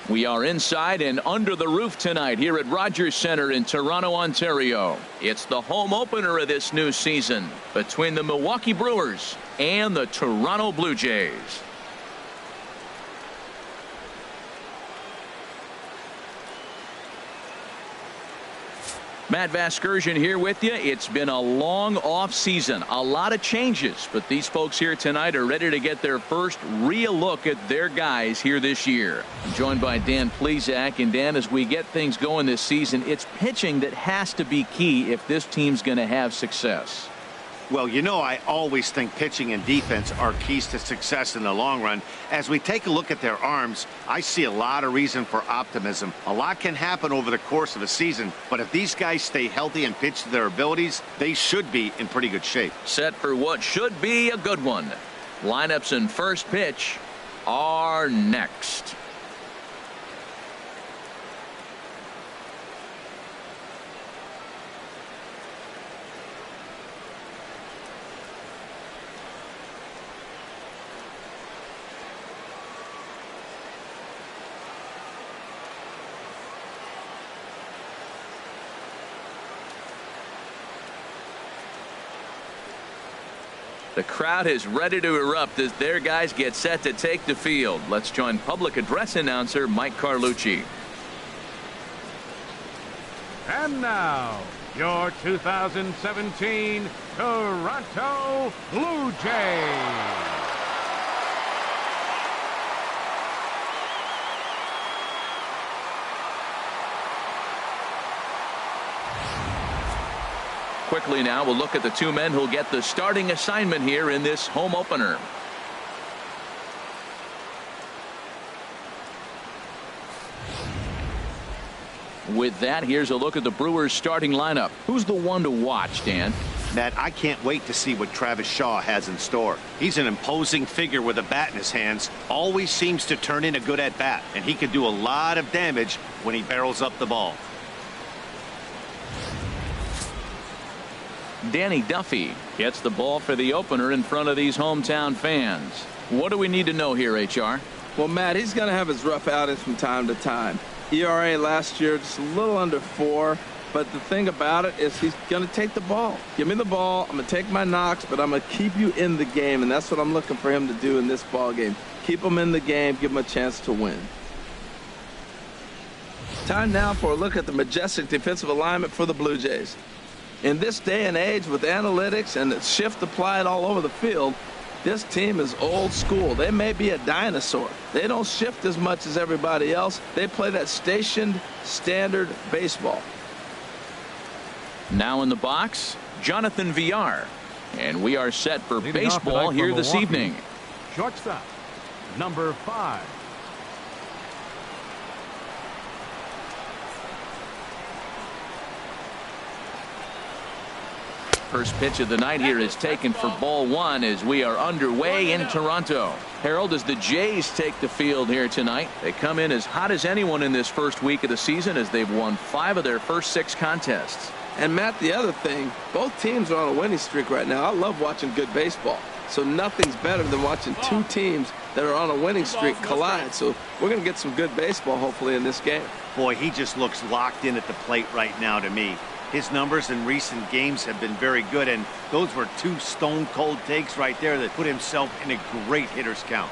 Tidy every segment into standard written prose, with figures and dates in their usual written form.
We are inside and under the roof tonight here at Rogers Centre in Toronto, Ontario. It's the home opener of this new season between the Milwaukee Brewers and the Toronto Blue Jays. Matt Vasgersian here with you. It's been a long off season, a lot of changes, but these folks here tonight are ready to get their first real look at their guys here this year. I'm joined by Dan Plesac, and Dan, as we get things going this season, it's pitching that has to be key if this team's going to have success. Well, you know, I always think pitching and defense are keys to success in the long run. As we take a look at their arms, I see a lot of reason for optimism. A lot can happen over the course of a season, but if these guys stay healthy and pitch to their abilities, they should be in pretty good shape. Set for what should be a good one. Lineups and first pitch are next. The crowd is ready to erupt as their guys get set to take the field. Let's join public address announcer Mike Carlucci. And now, your 2017 Toronto Blue Jays. Quickly now, we'll look at the two men who'll get the starting assignment here in this home opener. With that, here's a look at the Brewers starting lineup. Who's the one to watch, Dan? Matt, I can't wait to see what Travis Shaw has in store. He's an imposing figure with a bat in his hands, always seems to turn in a good at-bat, and he can do a lot of damage when he barrels up the ball. Danny Duffy gets the ball for the opener in front of these hometown fans. What do we need to know here, HR? Well, Matt, he's going to have his rough outings from time to time. ERA last year just a little under 4, but the thing about it is he's going to take the ball. Give me the ball. I'm going to take my knocks, but I'm going to keep you in the game, and that's what I'm looking for him to do in this ball game. Keep him in the game, give him a chance to win. Time now for a look at the majestic defensive alignment for the Blue Jays. In this day and age, with analytics and the shift applied all over the field, this team is old school. They may be a dinosaur. They don't shift as much as everybody else. They play that stationed, standard baseball. Now in the box, Jonathan VR. And we are set for Leading baseball here this evening. Shortstop, number 5. First pitch of the night here is taken for ball 1 as we are underway in Toronto. Harold, as the Jays take the field here tonight, they come in as hot as anyone in this first week of the season as they've won 5 of their first 6 contests. And Matt, the other thing, both teams are on a winning streak right now. I love watching good baseball. So nothing's better than watching two teams that are on a winning streak collide. So we're going to get some good baseball hopefully in this game. Boy, he just looks locked in at the plate right now to me. His numbers in recent games have been very good, and those were 2 stone-cold takes right there that put himself in a great hitter's count.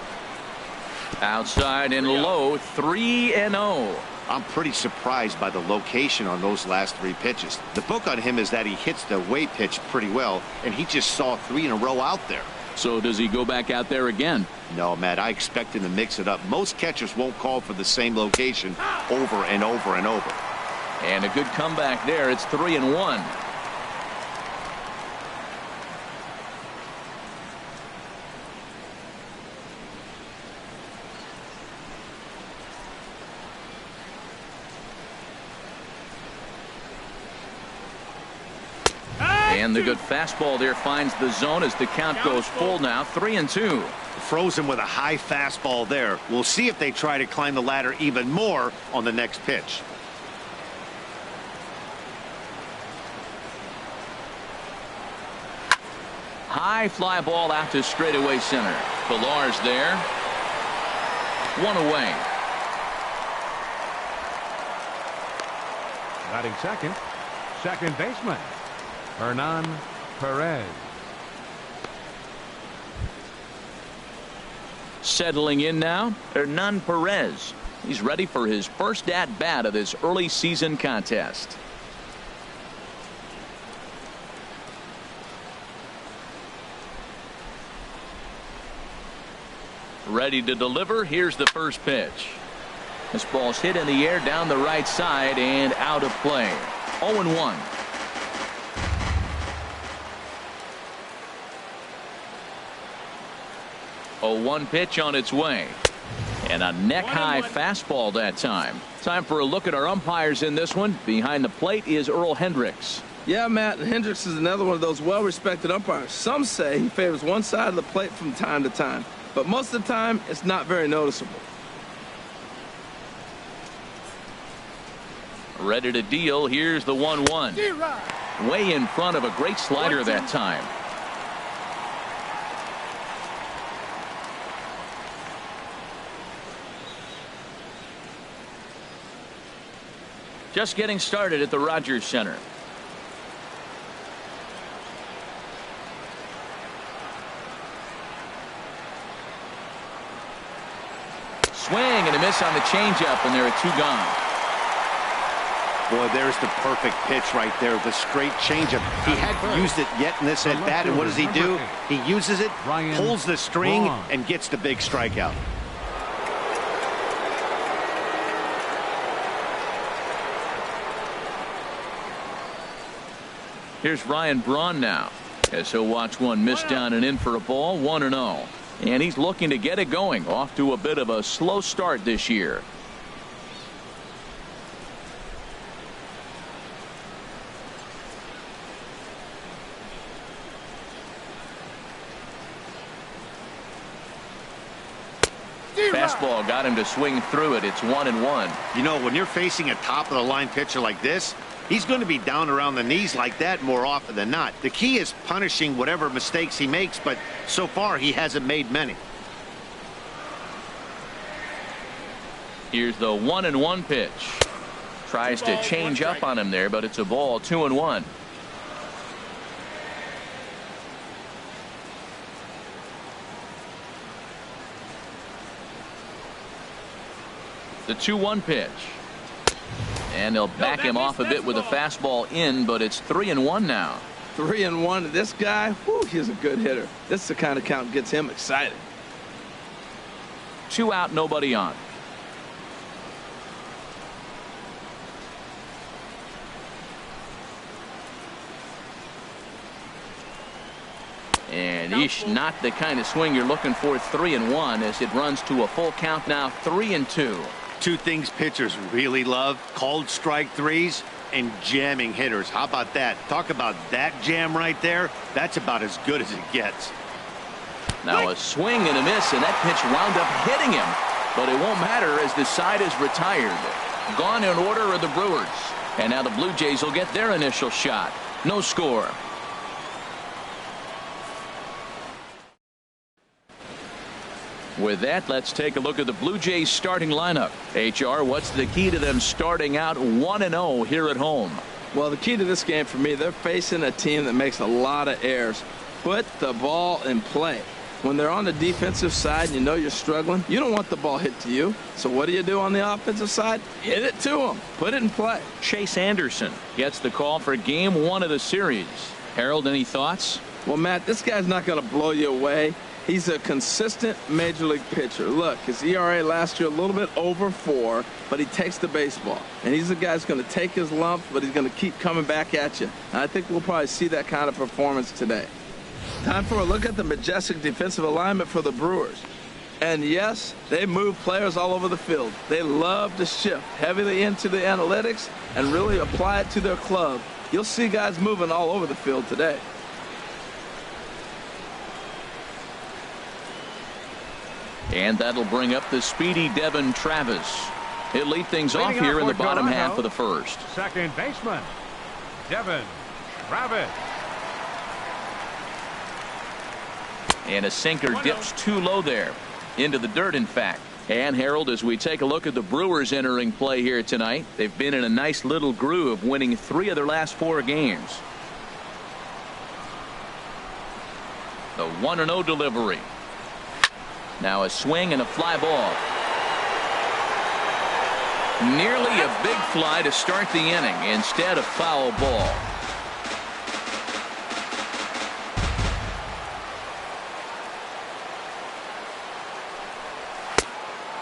Outside and low, 3-0. I'm pretty surprised by the location on those last 3 pitches. The book on him is that he hits the away pitch pretty well, and he just saw 3 in a row out there. So does he go back out there again? No, Matt, I expect him to mix it up. Most catchers won't call for the same location over and over and over. And a good comeback there. It's 3-1. And the good fastball there finds the zone as the count goes full now. 3-2. Frozen with a high fastball there. We'll see if they try to climb the ladder even more on the next pitch. High fly ball out to straightaway center. Pilar's there. 1 away. Batting second, second baseman, Hernan Perez. Settling in now, Hernan Perez. He's ready for his first at-bat of this early season contest. Ready to deliver. Here's the first pitch. This ball's hit in the air down the right side and out of play. 0-1. A 1 pitch on its way. And a neck-high fastball that time. Time for a look at our umpires in this one. Behind the plate is Earl Hendricks. Yeah, Matt, Hendricks is another one of those well-respected umpires. Some say he favors one side of the plate from time to time, but most of the time it's not very noticeable. Ready to deal. Here's the 1-1. Way in front of a great slider that time. Just getting started at the Rogers Center. Swing and a miss on the changeup, and there are 2 gone. Boy, there's the perfect pitch right there, the straight changeup. He hadn't used it yet in this at-bat, and what does he do? He uses it, pulls the string, and gets the big strikeout. Here's Ryan Braun now, as he'll watch one miss down and in for a ball. 1-0. And he's looking to get it going. Off to a bit of a slow start this year. Fastball got him to swing through it. It's 1-1. You know, when you're facing a top-of-the-line pitcher like this, he's going to be down around the knees like that more often than not. The key is punishing whatever mistakes he makes, but so far he hasn't made many. Here's the 1-1 pitch. Tries to change up on him there, but it's a ball. 2-1. The 2-1 pitch. And they'll back him off a bit with a fastball in, but it's 3-1 now. 3-1. This guy, whew, he's a good hitter. This is the kind of count that gets him excited. 2 out, nobody on. And not the kind of swing you're looking for. 3-1 as it runs to a full count now. 3-2. 2 things pitchers really love: called strike threes and jamming hitters. How about that? Talk about that jam right there. That's about as good as it gets. Now a swing and a miss, and that pitch wound up hitting him, but it won't matter as the side is retired. Gone in order are the Brewers, and now the Blue Jays will get their initial shot. No score. With that, let's take a look at the Blue Jays starting lineup. HR, what's the key to them starting out 1-0 here at home? Well, the key to this game for me, they're facing a team that makes a lot of errors. Put the ball in play. When they're on the defensive side and you know you're struggling, you don't want the ball hit to you. So what do on the offensive side? Hit it to them. Put it in play. Chase Anderson gets the call for game 1 of the series. Harold, any thoughts? Well, Matt, this guy's not going to blow you away. He's a consistent major league pitcher. Look, his ERA last year a little bit over 4, but he takes the baseball. And he's a guy that's going to take his lumps, but he's going to keep coming back at you. And I think we'll probably see that kind of performance today. Time for a look at the majestic defensive alignment for the Brewers. And yes, they move players all over the field. They love to shift heavily into the analytics and really apply it to their club. You'll see guys moving all over the field today. And that'll bring up the speedy Devin Travis. He'll lead things off here in the bottom half of the first. Second baseman, Devin Travis. And a sinker dips too low there. Into the dirt, in fact. And Harold, as we take a look at the Brewers entering play here tonight, they've been in a nice little groove, winning 3 of their last 4 games. The 1-0 delivery. Now a swing and a fly ball. Nearly a big fly to start the inning. Instead, a foul ball.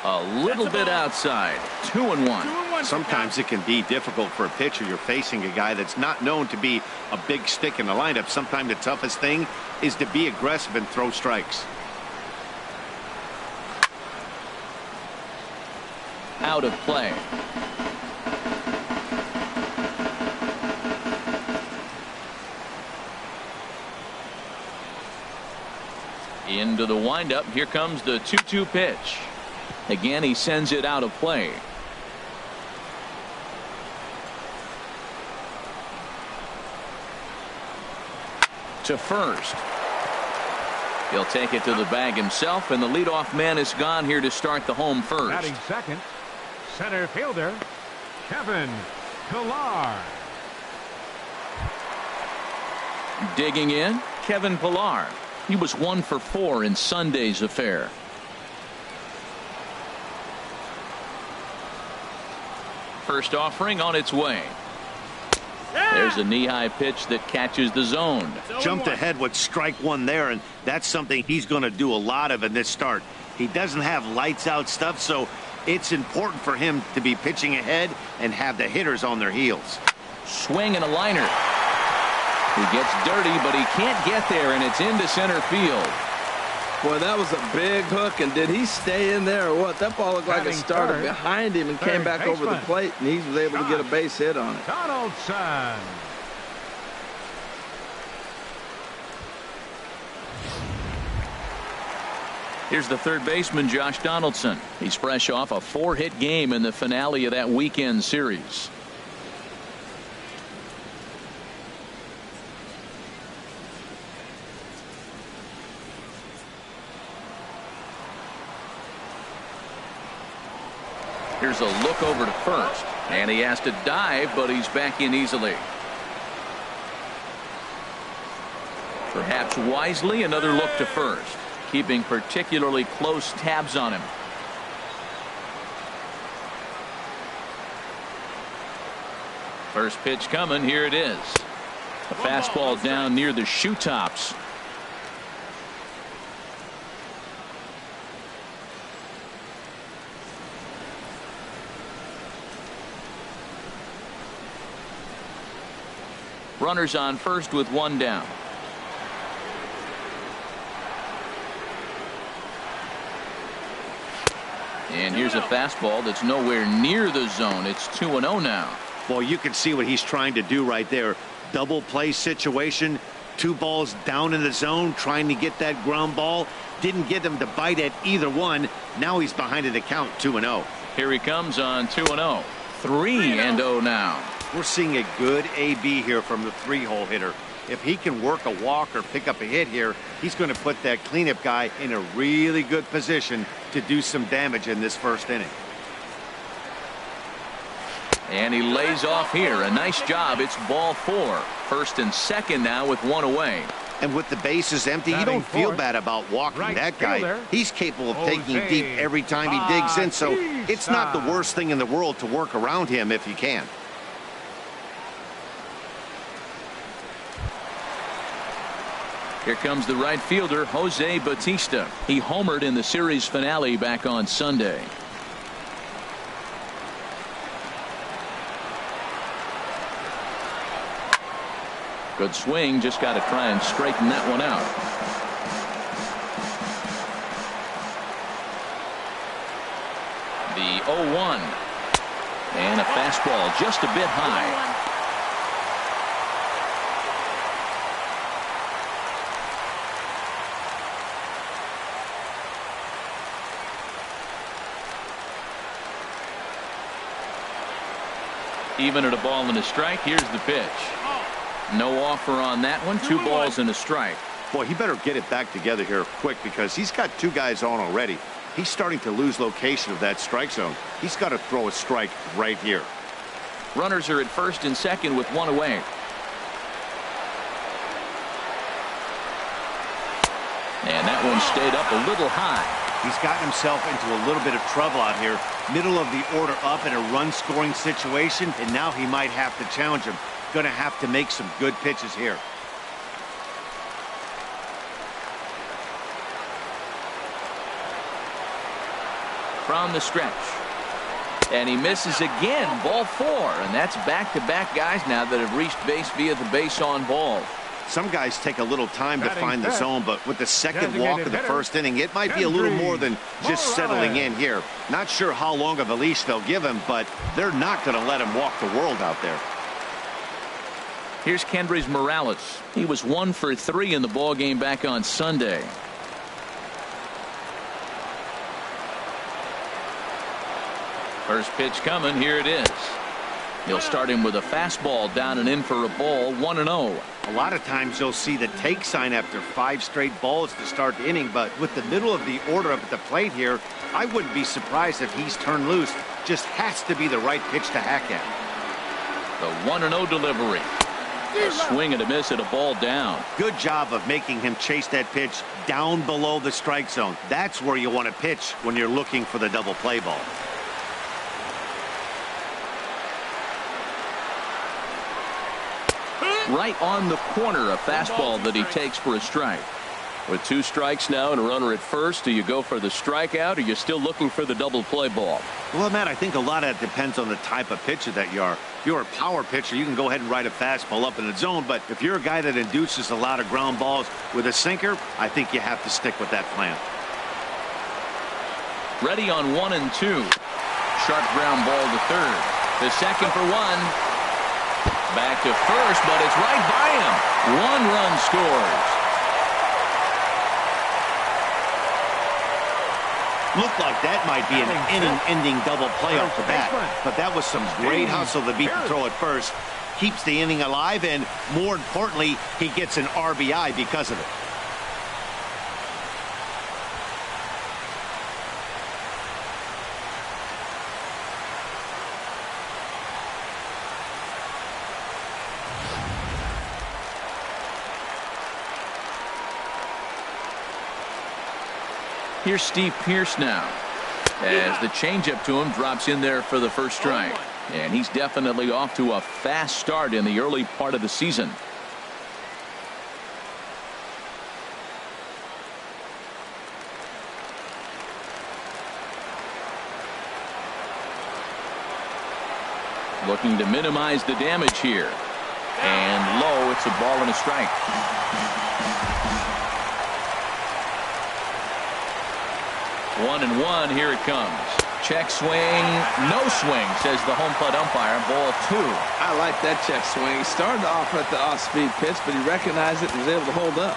A little bit outside. 2-1. Sometimes it can be difficult for a pitcher. You're facing a guy that's not known to be a big stick in the lineup. Sometimes the toughest thing is to be aggressive and throw strikes. Out of play. Into the windup. Here comes the 2-2 pitch. Again, he sends it out of play. To first. He'll take it to the bag himself, and the leadoff man is gone here to start the home first. Batting second, center fielder, Kevin Pillar. Digging in, Kevin Pillar. He was 1 for 4 in Sunday's affair. First offering on its way. There's a knee-high pitch that catches the zone. Jumped ahead with strike 1 there, and that's something he's going to do a lot of in this start. He doesn't have lights-out stuff, so it's important for him to be pitching ahead and have the hitters on their heels. Swing and a liner. He gets dirty, but he can't get there, and it's into center field. Boy, that was a big hook, and did he stay in there or what? That ball looked like it started behind him and came back over the plate, and he was able to get a base hit on it. Donaldson. Here's the third baseman, Josh Donaldson. He's fresh off a 4-hit game in the finale of that weekend series. Here's a look over to first, and he has to dive, but he's back in easily. Perhaps wisely, another look to first, keeping particularly close tabs on him. First pitch coming. Here it is. A fastball down near the shoe tops. Runners on first with 1 down. And here's a fastball that's nowhere near the zone. It's 2-0 now. Well, you can see what he's trying to do right there. Double play situation. 2 balls down in the zone, trying to get that ground ball. Didn't get him to bite at either one. Now he's behind in the count, 2-0. Here he comes on 2-0. 3-0 now. We're seeing a good AB here from the 3-hole hitter. If he can work a walk or pick up a hit here, he's going to put that cleanup guy in a really good position to do some damage in this first inning. And he lays off here. A nice job. It's ball 4. First and second now with 1 away. And with the bases empty, you don't feel bad about walking that guy. He's capable of taking it deep every time he digs in, so it's not the worst thing in the world to work around him if you can. Here comes the right fielder, Jose Bautista. He homered in the series finale back on Sunday. Good swing, just got to try and straighten that one out. The 0-1. And a fastball just a bit high. Even at a ball and a strike. Here's the pitch. No offer on that one. 2 balls and a strike. Boy, he better get it back together here quick because he's got 2 guys on already. He's starting to lose location of that strike zone. He's got to throw a strike right here. Runners are at first and second with one away. And that one stayed up a little high. He's gotten himself into a little bit of trouble out here. Middle of the order up in a run-scoring situation, and now he might have to challenge him. Going to have to make some good pitches here. From the stretch. And he misses again. Ball 4. And that's back-to-back guys now that have reached base via the base on balls. Some guys take a little time to find the zone, but with the second walk of the first inning, it might be a little more than just settling in here. Not sure how long of a leash they'll give him, but they're not going to let him walk the world out there. Here's Kendrys Morales. He was 1 for 3 in the ball game back on Sunday. First pitch coming. Here it is. He'll start him with a fastball down and in for a ball. 1-0. A lot of times you'll see the take sign after 5 straight balls to start the inning, but with the middle of the order up at the plate here, I wouldn't be surprised if he's turned loose. Just has to be the right pitch to hack at. The 1-0 delivery. A swing and a miss at a ball down. Good job of making him chase that pitch down below the strike zone. That's where you want to pitch when you're looking for the double play ball. Right on the corner, a fastball that he takes for a strike. With 2 strikes now and a runner at first, do you go for the strikeout, or are you still looking for the double play ball? Well, Matt, I think a lot of that depends on the type of pitcher that you are. If you're a power pitcher, you can go ahead and ride a fastball up in the zone, but if you're a guy that induces a lot of ground balls with a sinker, I think you have to stick with that plan. Ready on 1 and 2. Sharp ground ball to third. The second for 1. Back to first, but it's right by him. 1 run scores. Looked like that might be an inning-ending double play off the bat, but that was some great hustle to beat the throw at first. Keeps the inning alive, and more importantly, he gets an RBI because of it. Here's Steve Pearce now, as the changeup to him drops in there for the first strike. And he's definitely off to a fast start in the early part of the season. Looking to minimize the damage here. And low, it's a ball and a strike. 1-1, here it comes. Check swing, no swing, says the home plate umpire. Ball 2. I like that check swing. He started off at the off-speed pitch, but he recognized it and was able to hold up.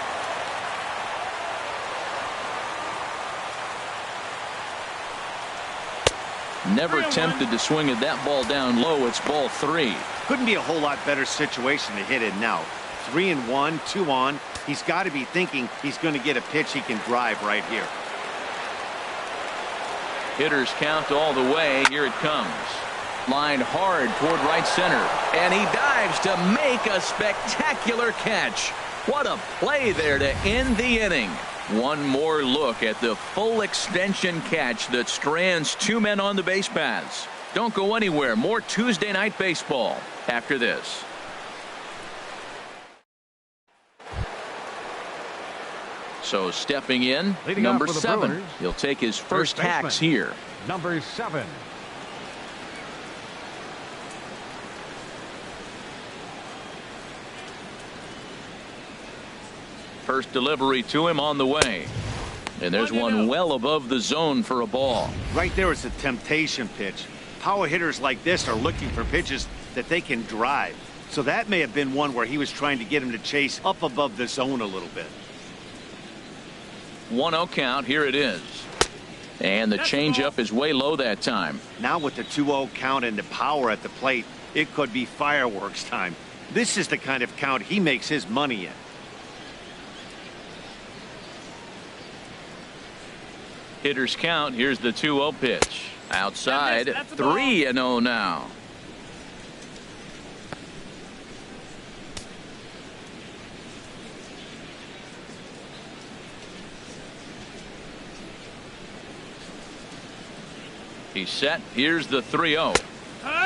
Never tempted to swing at that ball down low. It's ball 3. Couldn't be a whole lot better situation to hit it now. 3-1, 2 on. He's got to be thinking he's going to get a pitch he can drive right here. Hitters count all the way. Here it comes. Lined hard toward right center. And he dives to make a spectacular catch. What a play there to end the inning. One more look at the full extension catch that strands 2 men on the base paths. Don't go anywhere. More Tuesday Night Baseball after this. So stepping in, Leading number off for the 7. Brewers, He'll take his first baseman, hacks here. Number 7. First delivery to him on the way. And there's one well above the zone for a ball. Right there is a temptation pitch. Power hitters like this are looking for pitches that they can drive. So that may have been one where he was trying to get him to chase up above the zone a little bit. 1-0 count. Here it is. And the changeup is way low that time. Now with the 2-0 count and the power at the plate, it could be fireworks time. This is the kind of count he makes his money in. Hitters count. Here's the 2-0 pitch. Outside. 3-0 now. He's set. Here's the 3-0.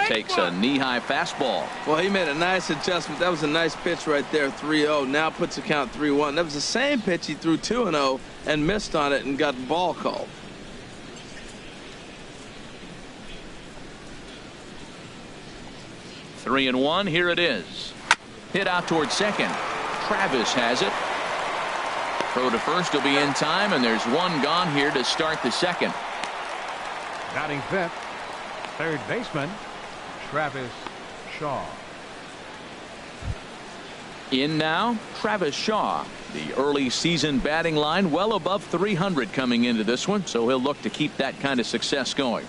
Takes a knee-high fastball. Well, he made a nice adjustment. That was a nice pitch right there, 3-0. Now puts the count 3-1. That was the same pitch he threw 2-0 and missed on it and got the ball called. Three and one. Here it is. Hit out towards second. Travis has it. Throw to first will be in time, and there's one gone here to start the second. Batting fifth, third baseman, Travis Shaw. In now, Travis Shaw. The early season batting line well above 300 coming into this one, so he'll look to keep that kind of success going.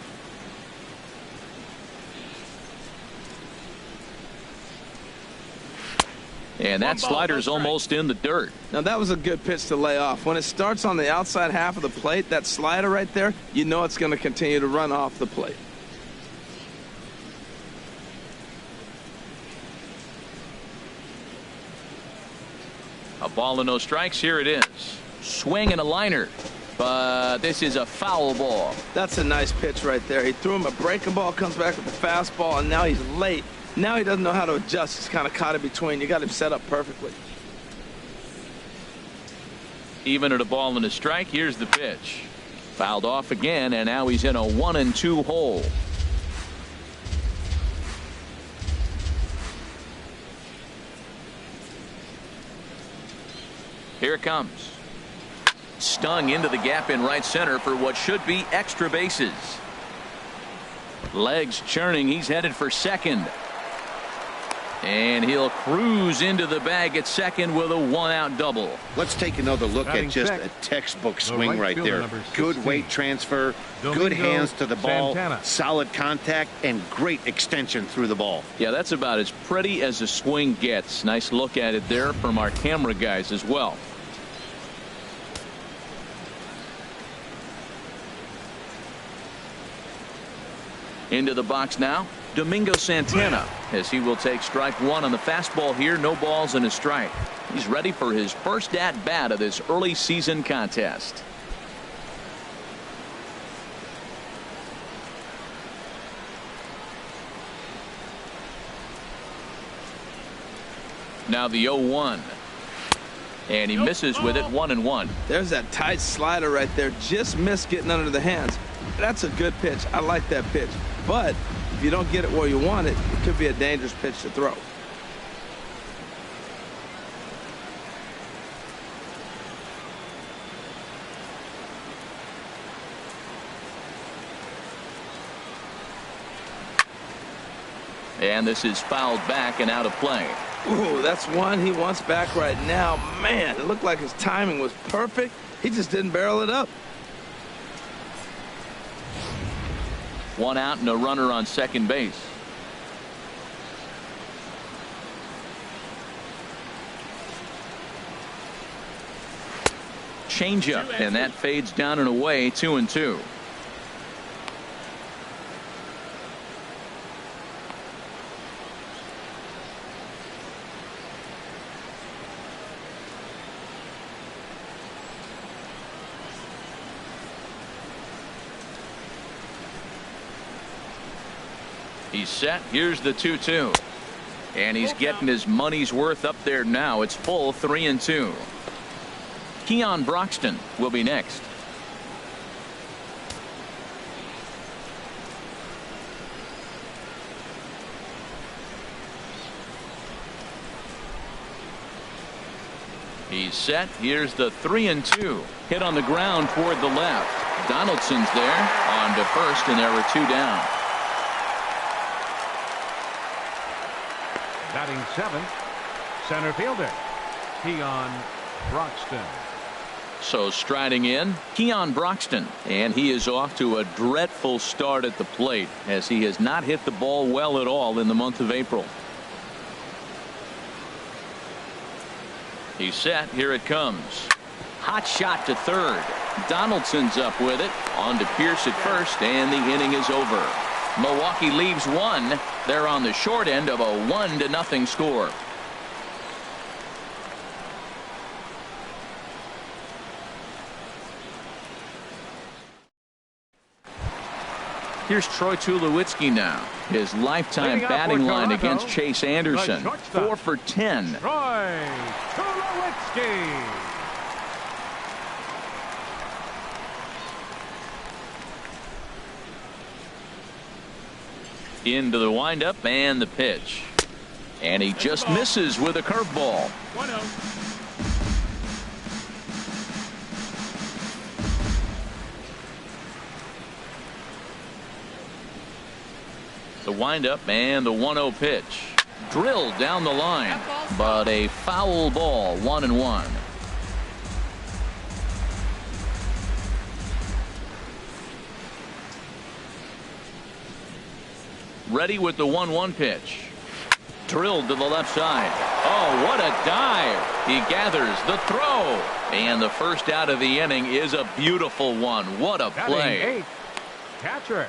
And that slider's almost in the dirt. Now that was a good pitch to lay off. When it starts on the outside half of the plate, that slider right there, you know it's going to continue to run off the plate. A ball and no strikes. Here it is. Swing and a liner. But this is a foul ball. That's a nice pitch right there. He threw him a breaking ball, comes back with the fastball, and now he's late. Now he doesn't know how to adjust. He's kind of caught in between. You got him set up perfectly. Even at a ball and a strike. Here's the pitch. Fouled off again, and now he's in a 1-2 hole. Here it comes. Stung into the gap in right center for what should be extra bases. Legs churning. He's headed for second. And he'll cruise into the bag at second with a 1-out double. Let's take another look at just a textbook swing right there. Good weight transfer, good hands to the ball, solid contact, and great extension through the ball. Yeah, that's about as pretty as a swing gets. Nice look at it there from our camera guys as well. Into the box now, Domingo Santana, as he will take strike one on the fastball here. No balls and a strike. He's ready for his first at bat of this early season contest. Now the 0-1. And he misses with it. 1-1. There's that tight slider right there. Just missed getting under the hands. That's a good pitch. I like that pitch. But if you don't get it where you want it, it could be a dangerous pitch to throw. And this is fouled back and out of play. Ooh, that's one he wants back right now. Man, it looked like his timing was perfect. He just didn't barrel it up. 1 out and a runner on second base. Changeup, and that fades down and away. 2-2. He's set. Here's the 2-2. And he's getting his money's worth up there now. It's full 3-2. Keon Broxton will be next. He's set. Here's the 3-2. Hit on the ground toward the left. Donaldson's there on to first, and there were 2 down. Batting seventh, center fielder, Keon Broxton. So striding in, Keon Broxton, and he is off to a dreadful start at the plate as he has not hit the ball well at all in the month of April. He's set. Here it comes. Hot shot to third. Donaldson's up with it. On to Pierce at first, and the inning is over. Milwaukee leaves one. They're on the short end of a 1-0 score. Here's Troy Tulowitzki now. His lifetime batting line against Chase Anderson. 4 for 10. Troy Tulowitzki. Into the windup and the pitch. And he just misses with a curveball. 1-0. The windup and the 1-0 pitch. Drilled down the line, but a foul ball. 1-1. Ready with the 1-1 pitch. Drilled to the left side. Oh, what a dive. He gathers the throw. And the first out of the inning is a beautiful one. What a play. 8th, catcher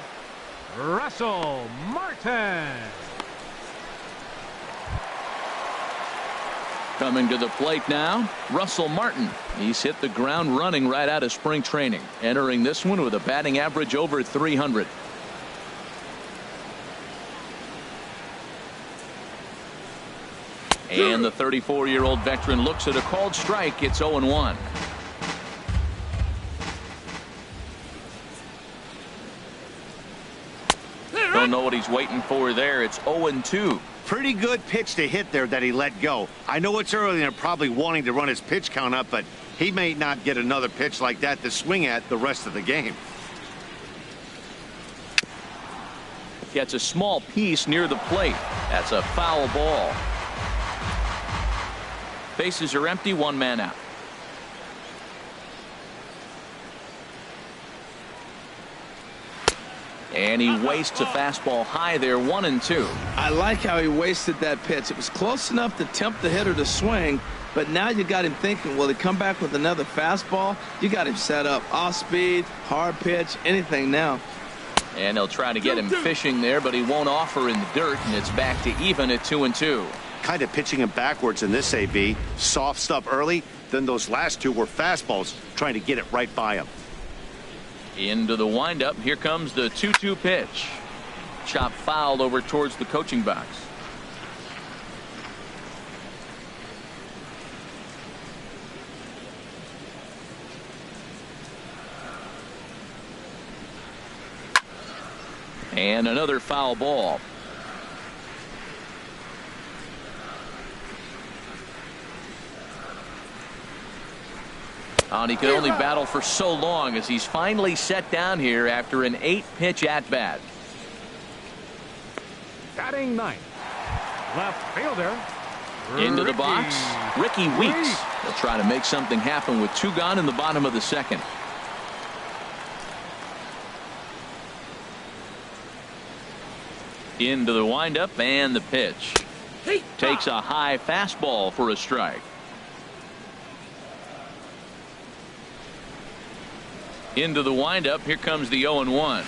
Russell Martin. Coming to the plate now, Russell Martin. He's hit the ground running right out of spring training. Entering this one with a batting average over 300. And the 34-year-old veteran looks at a called strike. It's 0-1. Don't know what he's waiting for there. It's 0-2. Pretty good pitch to hit there that he let go. I know it's early and they're probably wanting to run his pitch count up, but he may not get another pitch like that to swing at the rest of the game. Gets a small piece near the plate. That's a foul ball. Bases are empty, 1 man out. And he wastes a fastball high there, 1-2. I like how he wasted that pitch. It was close enough to tempt the hitter to swing, but now you got him thinking, will he come back with another fastball? You got him set up. Off speed, hard pitch, anything now. And they'll try to get him fishing there, but he won't offer in the dirt, and it's back to even at 2-2. Kind of pitching him backwards in this AB. Soft stuff early, then those last two were fastballs, trying to get it right by him. Into the windup. Here comes the 2-2 pitch. Chop fouled over towards the coaching box. And another foul ball. And he could only battle for so long as he's finally set down here after an 8-pitch at-bat. Batting 9th, left fielder Into the box, Ricky Weeks. They'll try to make something happen with 2 gone in the bottom of the second. Into the windup and the pitch. Takes a high fastball for a strike. Into the windup. Here comes the 0-1.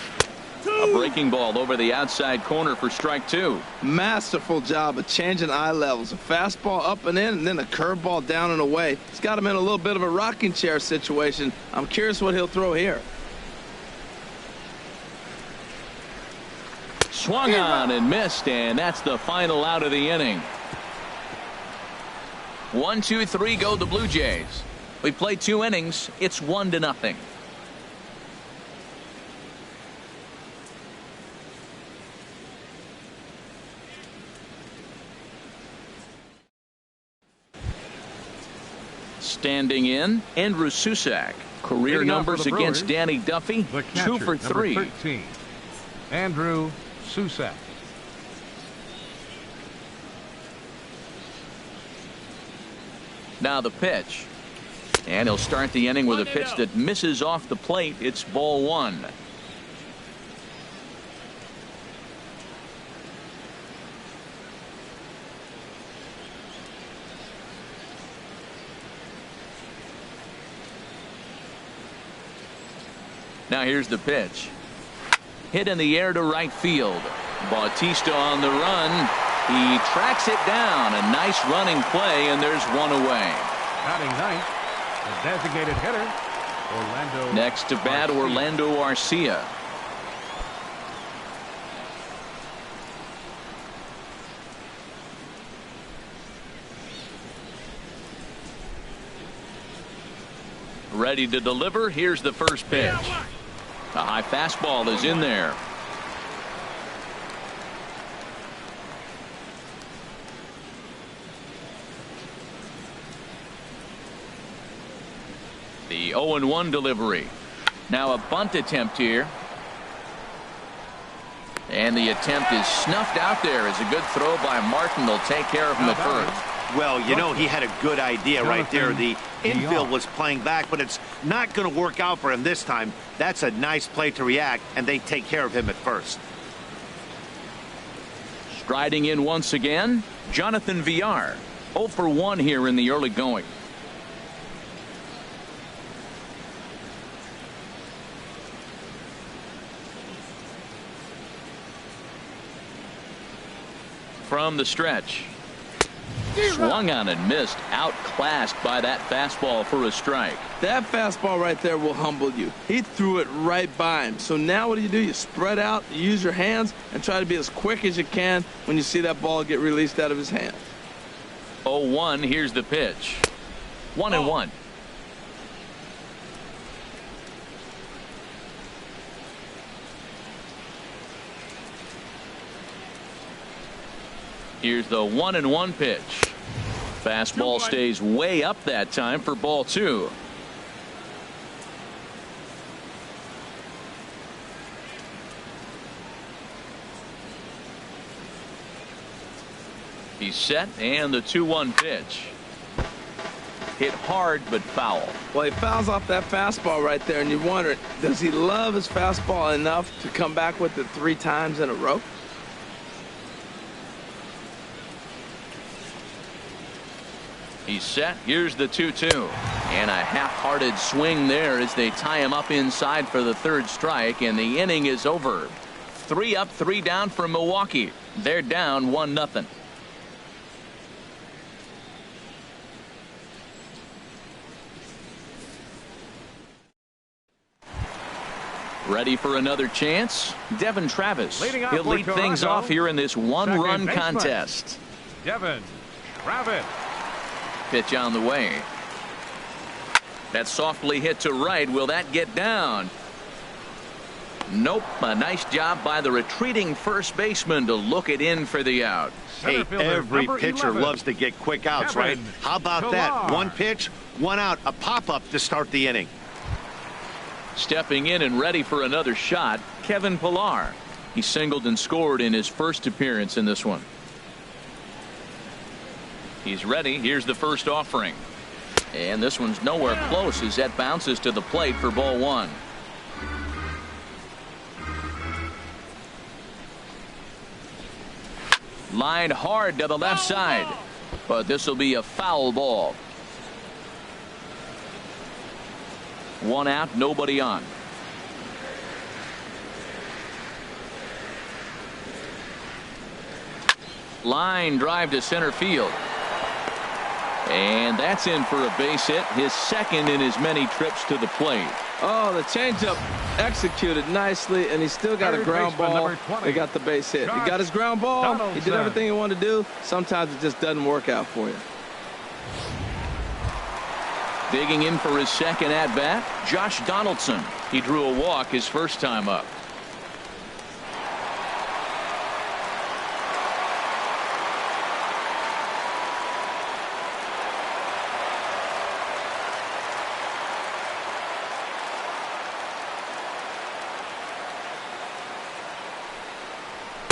A breaking ball over the outside corner for strike 2. Masterful job of changing eye levels. A fastball up and in, and then a curveball down and away. It's got him in a little bit of a rocking chair situation. I'm curious what he'll throw here. Swung on and missed, and that's the final out of the inning. 1, 2, 3 go the Blue Jays. We played 2 innings. It's 1-0. Standing in, Andrew Susac. Career numbers against Danny Duffy, 2 for 3. 13, Andrew Susac. Now the pitch. And he'll start the inning with a pitch that misses off the plate. It's ball 1. Now here's the pitch. Hit in the air to right field. Bautista on the run. He tracks it down. A nice running play, and there's one away. Batting ninth, the designated hitter, Orlando. Next to bat, Arcia. Orlando Arcia. Ready to deliver. Here's the first pitch. A high fastball is in there. The 0-1 delivery. Now a bunt attempt here. And the attempt is snuffed out there. It's a good throw by Martin. They'll take care of him at first. Well, you know, he had a good idea right there. The infield was playing back, but it's not going to work out for him this time. That's a nice play to react, and they take care of him at first. Striding in once again, Jonathan Villar. 0 for 1 here in the early going. From the stretch. Swung on and missed. Outclassed by that fastball for a strike. That fastball right there will humble you. He threw it right by him. So now what do? You spread out, you use your hands, and try to be as quick as you can when you see that ball get released out of his hands. 0-1. Here's the pitch. 1-1. Here's the 1-1 pitch. Fastball stays way up that time for ball 2. He's set, and the 2-1 pitch. Hit hard but foul. Well, he fouls off that fastball right there, and you wonder, does he love his fastball enough to come back with it 3 times in a row? He's set. Here's the 2-2. And a half-hearted swing there as they tie him up inside for the 3rd strike, and the inning is over. 3 up, 3 down for Milwaukee. They're down 1-0. Ready for another chance? Devin Travis. He'll lead things off here in this 1-run contest. Devin Travis. Pitch on the way. That's softly hit to right. Will that get down? Nope. A nice job by the retreating first baseman to look it in for the out. Hey, every pitcher loves to get quick outs, right? How about that? 1 pitch, 1 out, a pop-up to start the inning. Stepping in and ready for another shot, Kevin Pillar. He singled and scored in his first appearance in this one. He's ready. Here's the first offering. And this one's nowhere close as that bounces to the plate for ball 1. Lined hard to the left side. But this will be a foul ball. 1 out, nobody on. Line drive to center field. And that's in for a base hit, his 2nd in as many trips to the plate. Oh, the changeup executed nicely, and he still got a ground ball. He got the base hit. He got his ground ball. He did everything he wanted to do. Sometimes it just doesn't work out for you. Digging in for his 2nd at-bat, Josh Donaldson. He drew a walk his first time up.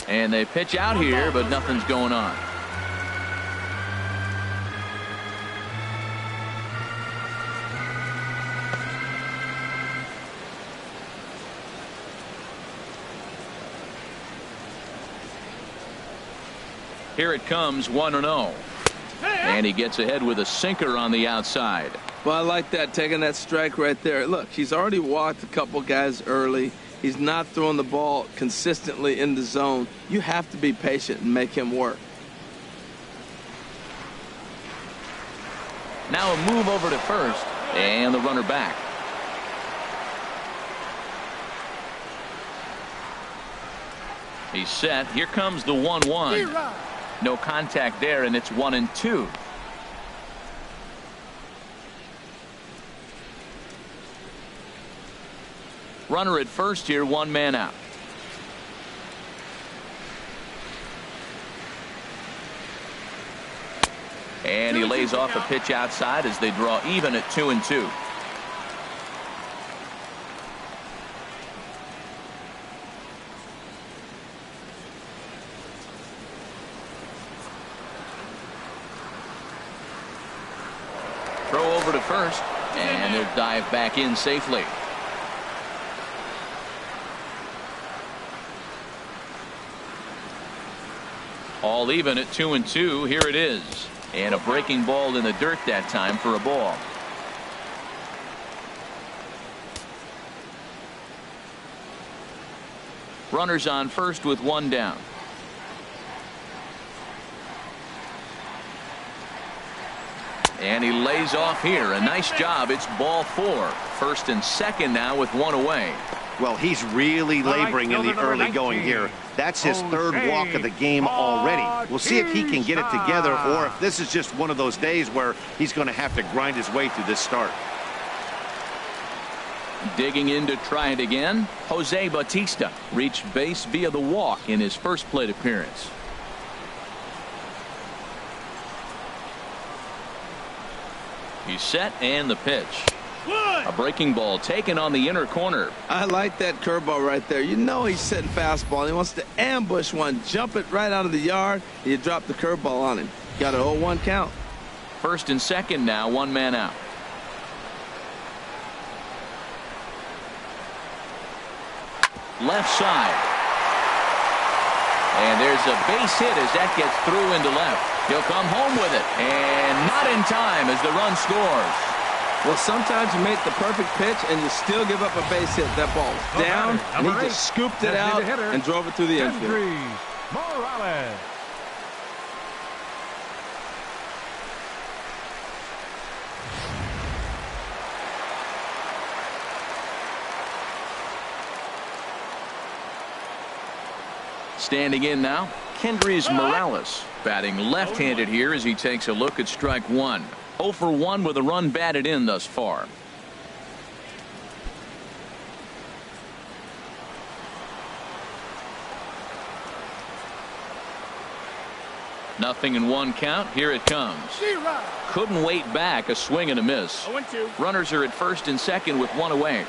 And they pitch out here, but nothing's going on. Here it comes, 1-0. And he gets ahead with a sinker on the outside. Well, I like that, taking that strike right there. Look, he's already walked a couple guys early. He's not throwing the ball consistently in the zone. You have to be patient and make him work. Now a move over to first, and the runner back. He's set. Here comes the 1-1. No contact there, and it's 1-2. Runner at first here, one man out. And he lays off a pitch outside as they draw even at 2-2. Throw over to first, and he'll dive back in safely. All even at 2-2. Here it is. And a breaking ball in the dirt that time for a ball. Runners on first with one down. And he lays off here. A nice job. It's ball 4. First and second now with one away. Well, he's really laboring in the early going here. That's his third walk of the game already. We'll see if he can get it together or if this is just one of those days where he's going to have to grind his way through this start. Digging in to try it again. Jose Bautista reached base via the walk in his first plate appearance. He's set and the pitch. A breaking ball taken on the inner corner. I like that curveball right there. You know he's setting fastball. He wants to ambush one, jump it right out of the yard. You drop the curveball on him. Got an 0-1 count. First and second now, one man out. Left side. And there's a base hit as that gets through into left. He'll come home with it. And not in time as the run scores. Well, sometimes you make the perfect pitch and you still give up a base hit. That ball was down, and he just scooped it out and drove it through the infield. Morales. Standing in now, Kendrys Morales, batting left-handed here as he takes a look at strike one. 0 for 1 with a run batted in thus far. Nothing in one count. Here it comes. Couldn't wait back. A swing and a miss. Runners are at first and second with one away.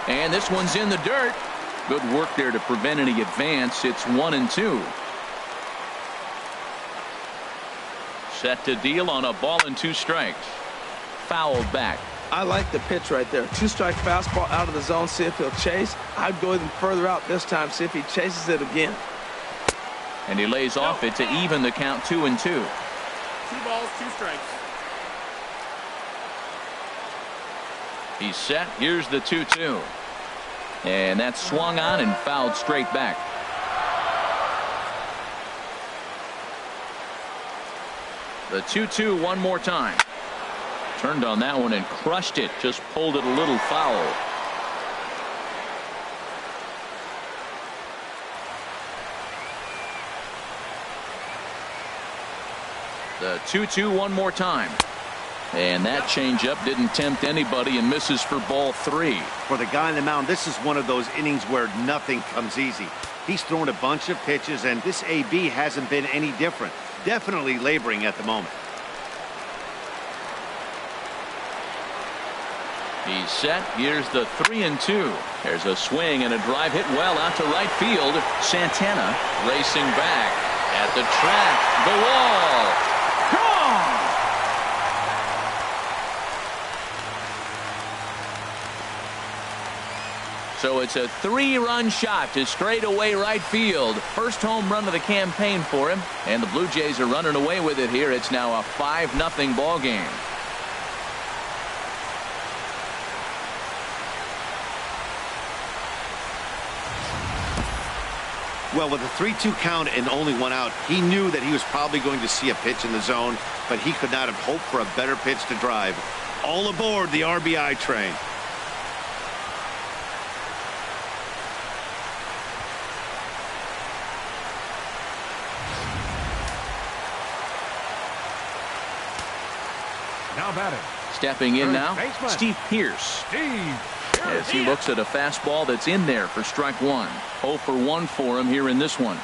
And this one's in the dirt. Good work there to prevent any advance. It's 1-2. Set to deal on a ball and 2 strikes. Fouled back. I like the pitch right there. 2-strike fastball out of the zone. See if he'll chase. I'd go even further out this time. See if he chases it again. And he lays off it to even the count 2-2. 2 balls, 2 strikes. He's set. Here's the 2-2. And that's swung on and fouled straight back. The 2-2 one more time. Turned on that one and crushed it. Just pulled it a little foul. The 2-2 one more time. And that changeup didn't tempt anybody and misses for ball 3. For the guy on the mound, this is one of those innings where nothing comes easy. He's thrown a bunch of pitches, and this AB hasn't been any different. Definitely laboring at the moment. He's set. Here's the 3-2. There's a swing and a drive hit well out to right field. Santana racing back at the track. The wall. Gone. So it's a 3-run shot to straightaway right field. First home run of the campaign for him. And the Blue Jays are running away with it here. It's now a 5-0 ball game. Well, with a 3-2 count and only 1 out, he knew that he was probably going to see a pitch in the zone, but he could not have hoped for a better pitch to drive. All aboard the RBI train. Now batting. Stepping in Third now, baseman. Steve Pearce. As he Pierce. looks at a fastball that's in there for strike 1. 0 for 1 for him here in this one.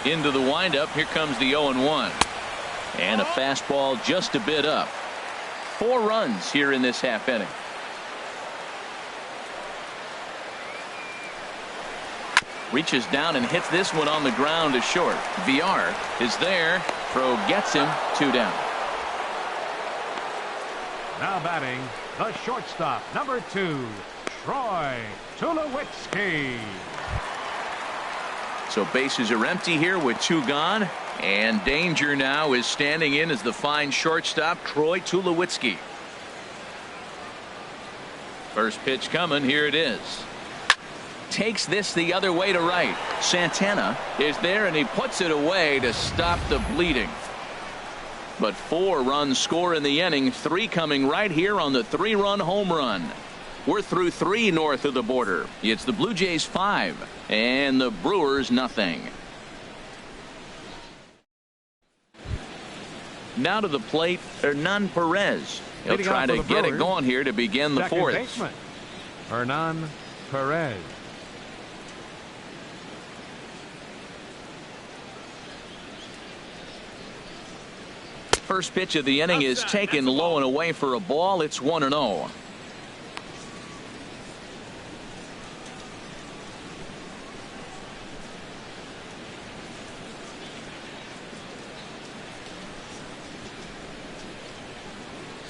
Into the windup. Here comes the 0-1. And a fastball just a bit up. 4 runs here in this half inning. Reaches down and hits this one on the ground to short. VR is there. Throw gets him. 2 down. Now batting, the shortstop, number 2, Troy Tulowitzki. So bases are empty here with 2 gone. And danger now is standing in as the fine shortstop, Troy Tulowitzki. First pitch coming. Here it is. Takes this the other way to right. Santana is there and he puts it away to stop the bleeding. But 4 runs score in the inning. 3 coming right here on the 3-run home run. We're through 3 north of the border. It's the Blue Jays 5 and the Brewers nothing. Now to the plate, Hernan Perez. He'll Leading try off for to the get it Brewers, going here to begin the second 4th. baseman, Hernan Perez. First pitch of the inning is taken low and away for a ball. It's 1-0.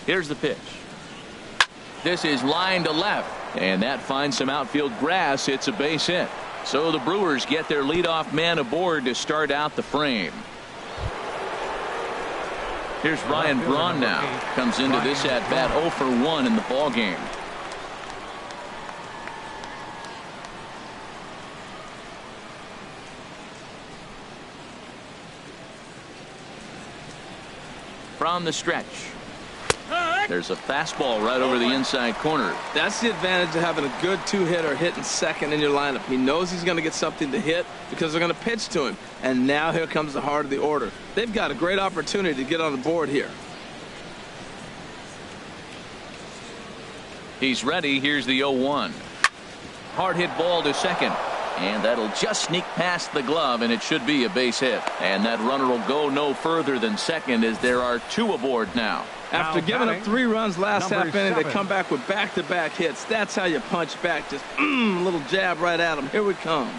Here's the pitch. This is line to left, and that finds some outfield grass. It's a base hit. So the Brewers get their leadoff man aboard to start out the frame. Here's Ryan Braun now. Comes into this at bat 0 for 1 in the ball game. From the stretch. There's a fastball right over the inside corner. That's the advantage of having a good 2-hitter hitting second in your lineup. He knows he's going to get something to hit because they're going to pitch to him. And now here comes the heart of the order. They've got a great opportunity to get on the board here. He's ready. Here's the 0-1. Hard hit ball to second. And that'll just sneak past the glove, and it should be a base hit. And that runner will go no further than second as there are 2 aboard now. After giving up 3 runs last half inning, they 7. come back with back-to-back hits. That's how you punch back. Just a little jab right at them. Here we come.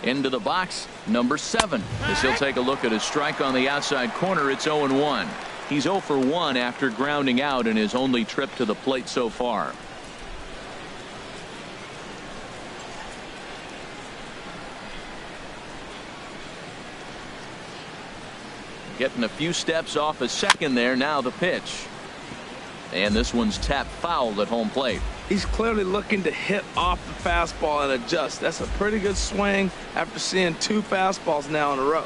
Into the box, number 7. As he'll take a look at a strike on the outside corner. It's 0-1. He's 0 for 1 after grounding out in his only trip to the plate so far. Getting a few steps off a second there. Now the pitch. And this one's tapped foul at home plate. He's clearly looking to hit off the fastball and adjust. That's a pretty good swing after seeing 2 fastballs now in a row.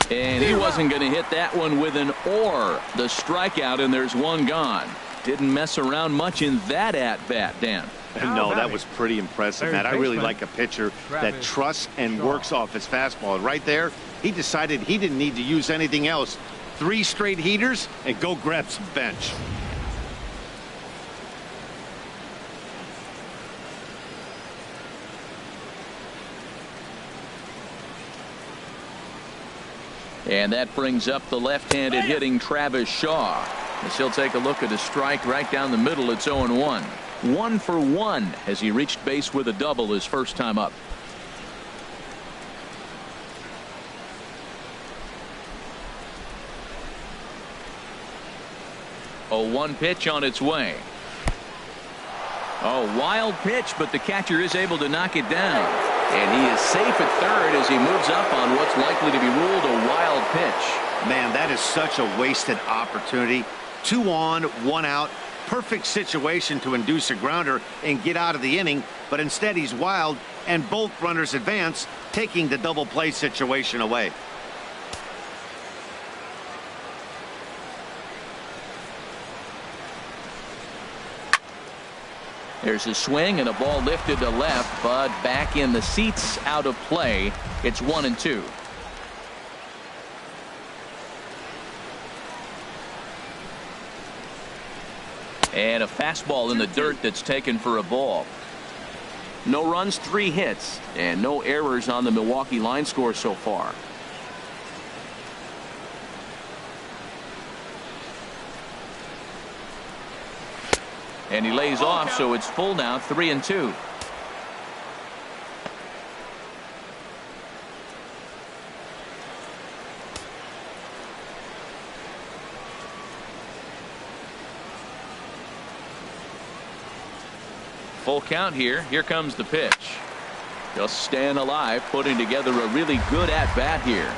And he wasn't going to hit that one with an or. The strikeout, and there's 1 gone. Didn't mess around much in that at-bat, Dan. No, that was pretty impressive, Matt. I really like a pitcher that trusts and works off his fastball. And right there, he decided he didn't need to use anything else. 3 straight heaters and go grab some bench. And that brings up the left-handed hitting Travis Shaw. As he'll take a look at a strike right down the middle. It's 0-1. 1 for 1 as he reached base with a double his first time up. A 1 pitch on its way. Oh, wild pitch, but the catcher is able to knock it down. And he is safe at third as he moves up on what's likely to be ruled a wild pitch. Man, that is such a wasted opportunity. 2 on, 1 out. Perfect situation to induce a grounder and get out of the inning, but instead he's wild and both runners advance, taking the double play situation away. There's a swing and a ball lifted to left, but back in the seats, out of play. It's 1-2. And a fastball in the dirt that's taken for a ball. No runs, 3 hits, and no errors on the Milwaukee line score so far. And he lays off, so it's full now, 3-2. Full count here. Here comes the pitch. Just staying alive, putting together a really good at-bat here.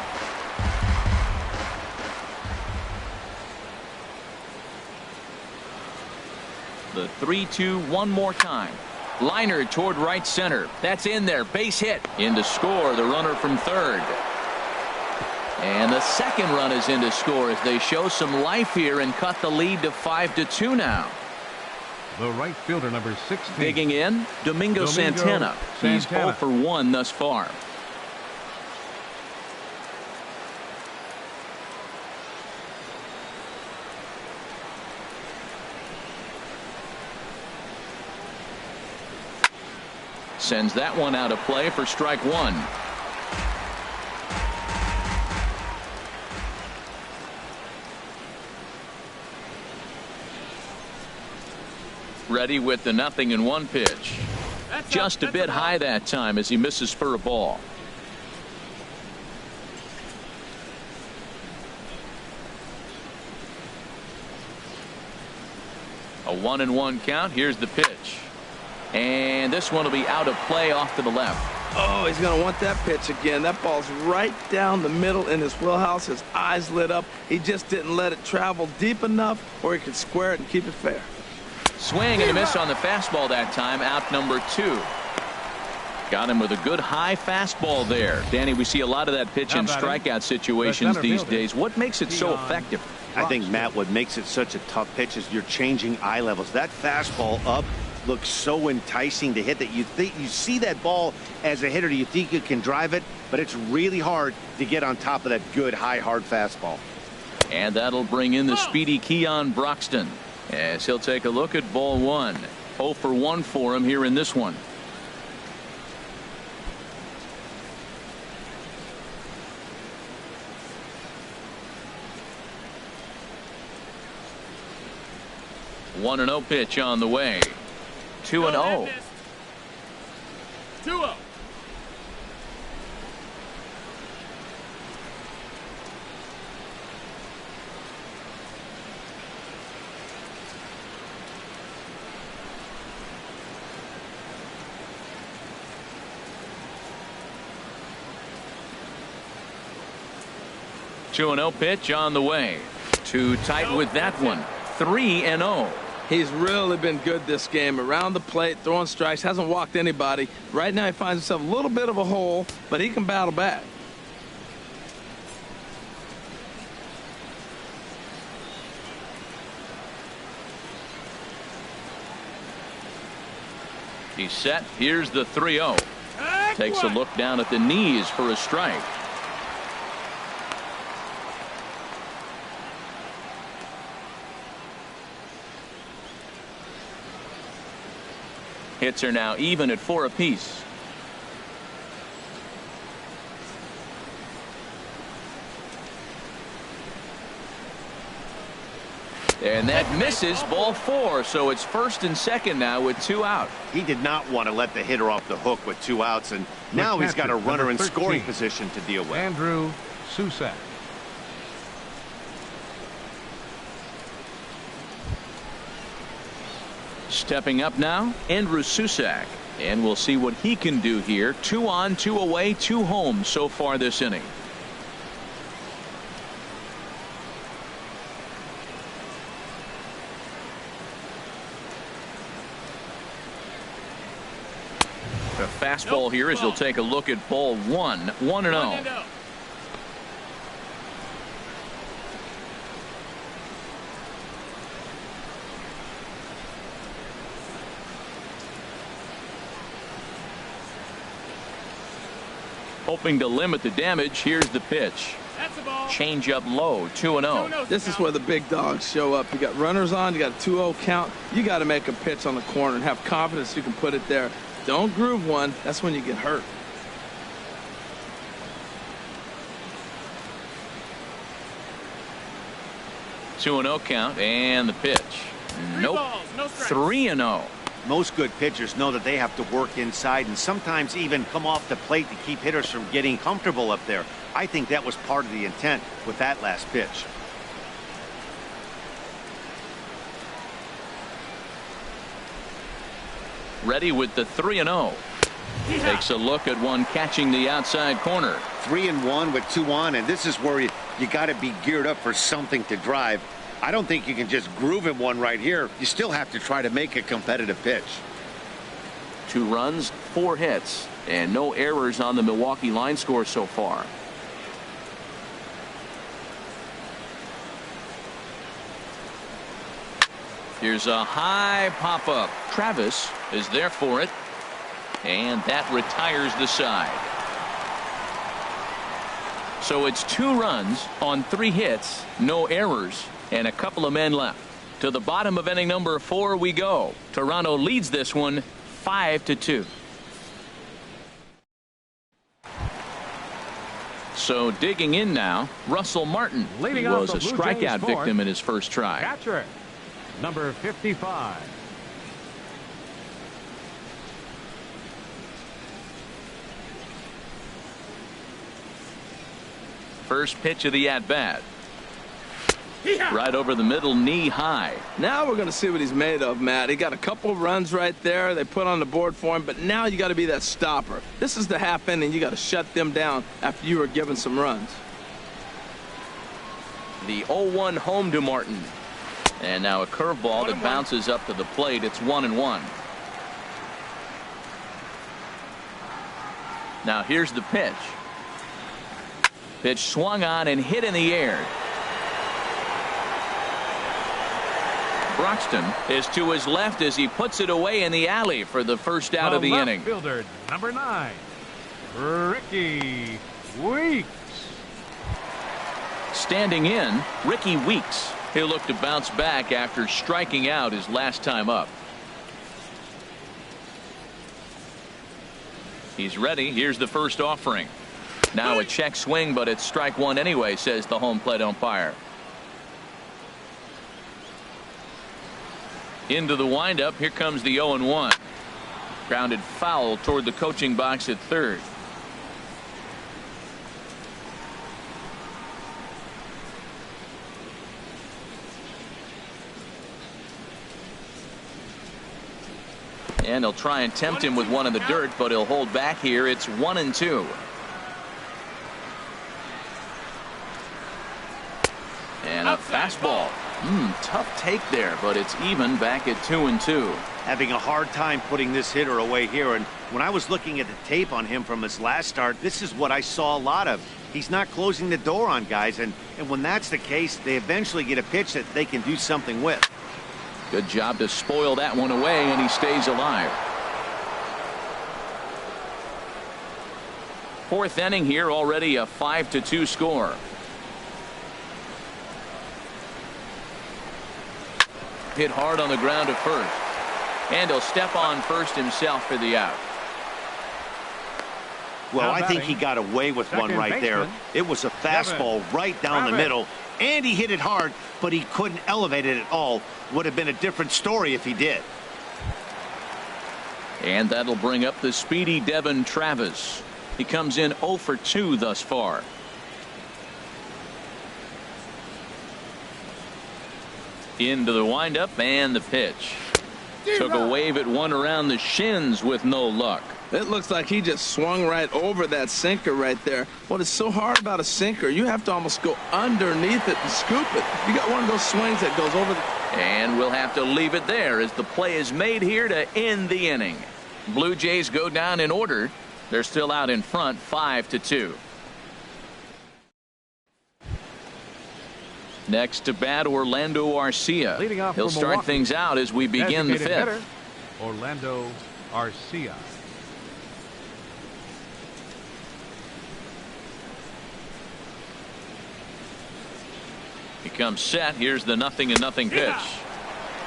The 3-2 one more time. Liner toward right center. That's in there. Base hit. In to score, the runner from third. And the second run is in to score as they show some life here and cut the lead to 5-2 now. The right fielder, number 16. Digging in, Domingo Santana. He's 0 for 1 thus far. Sends that one out of play for strike 1. Ready with the 0-1 pitch. Just a bit high that time as he misses for a ball. A 1-1 count. Here's the pitch. And this one will be out of play off to the left. Oh, he's going to want that pitch again. That ball's right down the middle in his wheelhouse. His eyes lit up. He just didn't let it travel deep enough where he could square it and keep it fair. Swing and a miss on the fastball that time. Out number 2. Got him with a good high fastball there. Danny, we see a lot of that pitch in strikeout situations these days. What makes it so effective? I think, Matt, what makes it such a tough pitch is you're changing eye levels. That fastball up looks so enticing to hit that you see that ball as a hitter, you think you can drive it, but it's really hard to get on top of that good high hard fastball. And that'll bring in the speedy Keon Broxton as he'll take a look at ball 1. 0 for 1 for him here in this one. One 1-0 pitch on the way. 2-0. 2-0. Two 2-0 pitch on the way. Too tight with that one. 3-0. He's really been good this game. Around the plate, throwing strikes, hasn't walked anybody. Right now he finds himself a little bit of a hole, but he can battle back. He's set. Here's the 3-0. Takes a look down at the knees for a strike. Hits are now even at 4 apiece. And that misses, ball 4. So it's first and second now with 2 out. He did not want to let the hitter off the hook with 2 outs, and now he's got a runner in scoring position to deal with. Andrew Susak. Stepping up now, Andrew Susak. And we'll see what he can do here. 2 on, 2 away, 2 home so far this inning. The fastball here as he'll take a look at ball 1. 1-0. Hoping to limit the damage. Here's the pitch. That's a ball. Change up low. 2-0. This is where the big dogs show up. You got runners on. You got a 2-0 count. You got to make a pitch on the corner and have confidence you can put it there. Don't groove one. That's when you get hurt. Two 2-0 count and the pitch. Nope. 3-0. Most good pitchers know that they have to work inside and sometimes even come off the plate to keep hitters from getting comfortable up there. I think that was part of the intent with that last pitch. Ready with the 3-0. Takes a look at one catching the outside corner. 3-1 with 2 on, and this is where you got to be geared up for something to drive. I don't think you can just groove him one right here. You still have to try to make a competitive pitch. 2 runs, 4 hits, and no errors on the Milwaukee line score so far. Here's a high pop-up. Travis is there for it, and that retires the side. So it's 2 runs on 3 hits, no errors, and a couple of men left. To the bottom of inning number 4 we go. Toronto leads this one 5-2. So digging in now, Russell Martin. He was a strikeout victim in his first try. Catcher, number 55. First pitch of the at-bat. Right over the middle, knee high. Now we're going to see what he's made of, Matt. He got a couple runs right there. They put on the board for him, but now you got to be that stopper. This is the half inning. You got to shut them down after you were given some runs. The 0-1 home to Martin. And now a curveball that bounces up to the plate. It's 1-1. Now here's the pitch. Pitch swung on and hit in the air. Broxton is to his left as he puts it away in the alley for the first out of the inning. Fielder, number 9, Ricky Weeks. Standing in, Ricky Weeks. He'll look to bounce back after striking out his last time up. He's ready. Here's the first offering. Now a check swing, but it's strike 1 anyway, says the home plate umpire. Into the windup. Here comes the 0-1. Grounded foul toward the coaching box at third. And he'll try and tempt him with one in the dirt, but he'll hold back here. It's 1-2. And a fastball. Tough take there, but it's even back at 2-2. Having a hard time putting this hitter away here, and when I was looking at the tape on him from his last start, this is what I saw a lot of. He's not closing the door on guys, and when that's the case, they eventually get a pitch that they can do something with. Good job to spoil that one away, and he stays alive. 4th inning here, already a 5-2 score. Hit hard on the ground at first, and he'll step on first himself for the out. Well, Now I think batting, he got away with one second right there. baseman, It was a fastball right down the middle, and he hit it hard, but he couldn't elevate it at all. Would have been a different story if he did. And that'll bring up the speedy Devin Travis. He comes in 0 for 2 thus far. Into the windup and the pitch. Took a wave at one around the shins with no luck. It looks like he just swung right over that sinker right there. What is so hard about a sinker, you have to almost go underneath it and scoop it. You got one of those swings that goes over the... And we'll have to leave it there as the play is made here to end the inning. Blue Jays go down in order. They're still out in front 5-2. Next to bat, Orlando Arcia. Leading off He'll for start Milwaukee, things out as we begin the designated fifth. hitter, Orlando Arcia. He comes set. Here's the 0-0 pitch.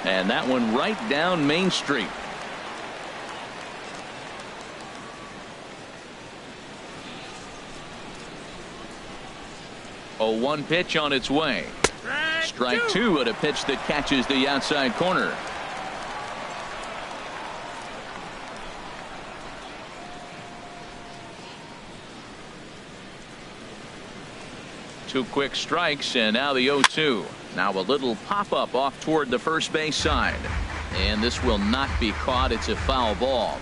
And that one right down Main Street. A 1 pitch on its way. Strike two at a pitch that catches the outside corner. Two quick strikes and now the 0-2. Now a little pop up off toward the first base side. And this will not be caught. It's a foul ball.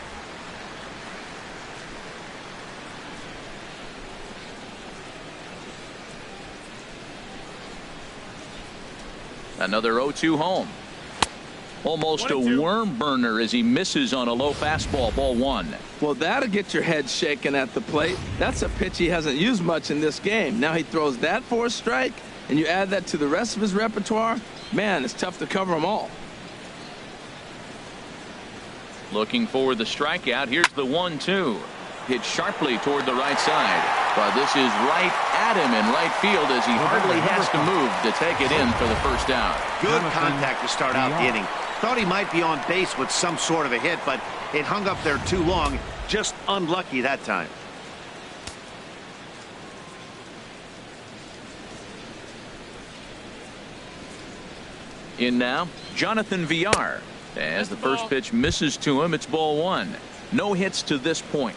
Another 0-2 home. Almost a worm burner as he misses on a low fastball. Ball one. Well, that'll get your head shaking at the plate. That's a pitch he hasn't used much in this game. Now he throws that for a strike, and you add that to the rest of his repertoire. Man, it's tough to cover them all. Looking for the strikeout. Here's the 1-2. Hit sharply toward the right side. But this is right at him in right field as he hardly has to move to take it in for the first out. Good contact to start out the inning. Thought he might be on base with some sort of a hit, but it hung up there too long. Just unlucky that time. In now, Jonathan VR. As the first pitch misses to him, it's ball one. No hits to this point.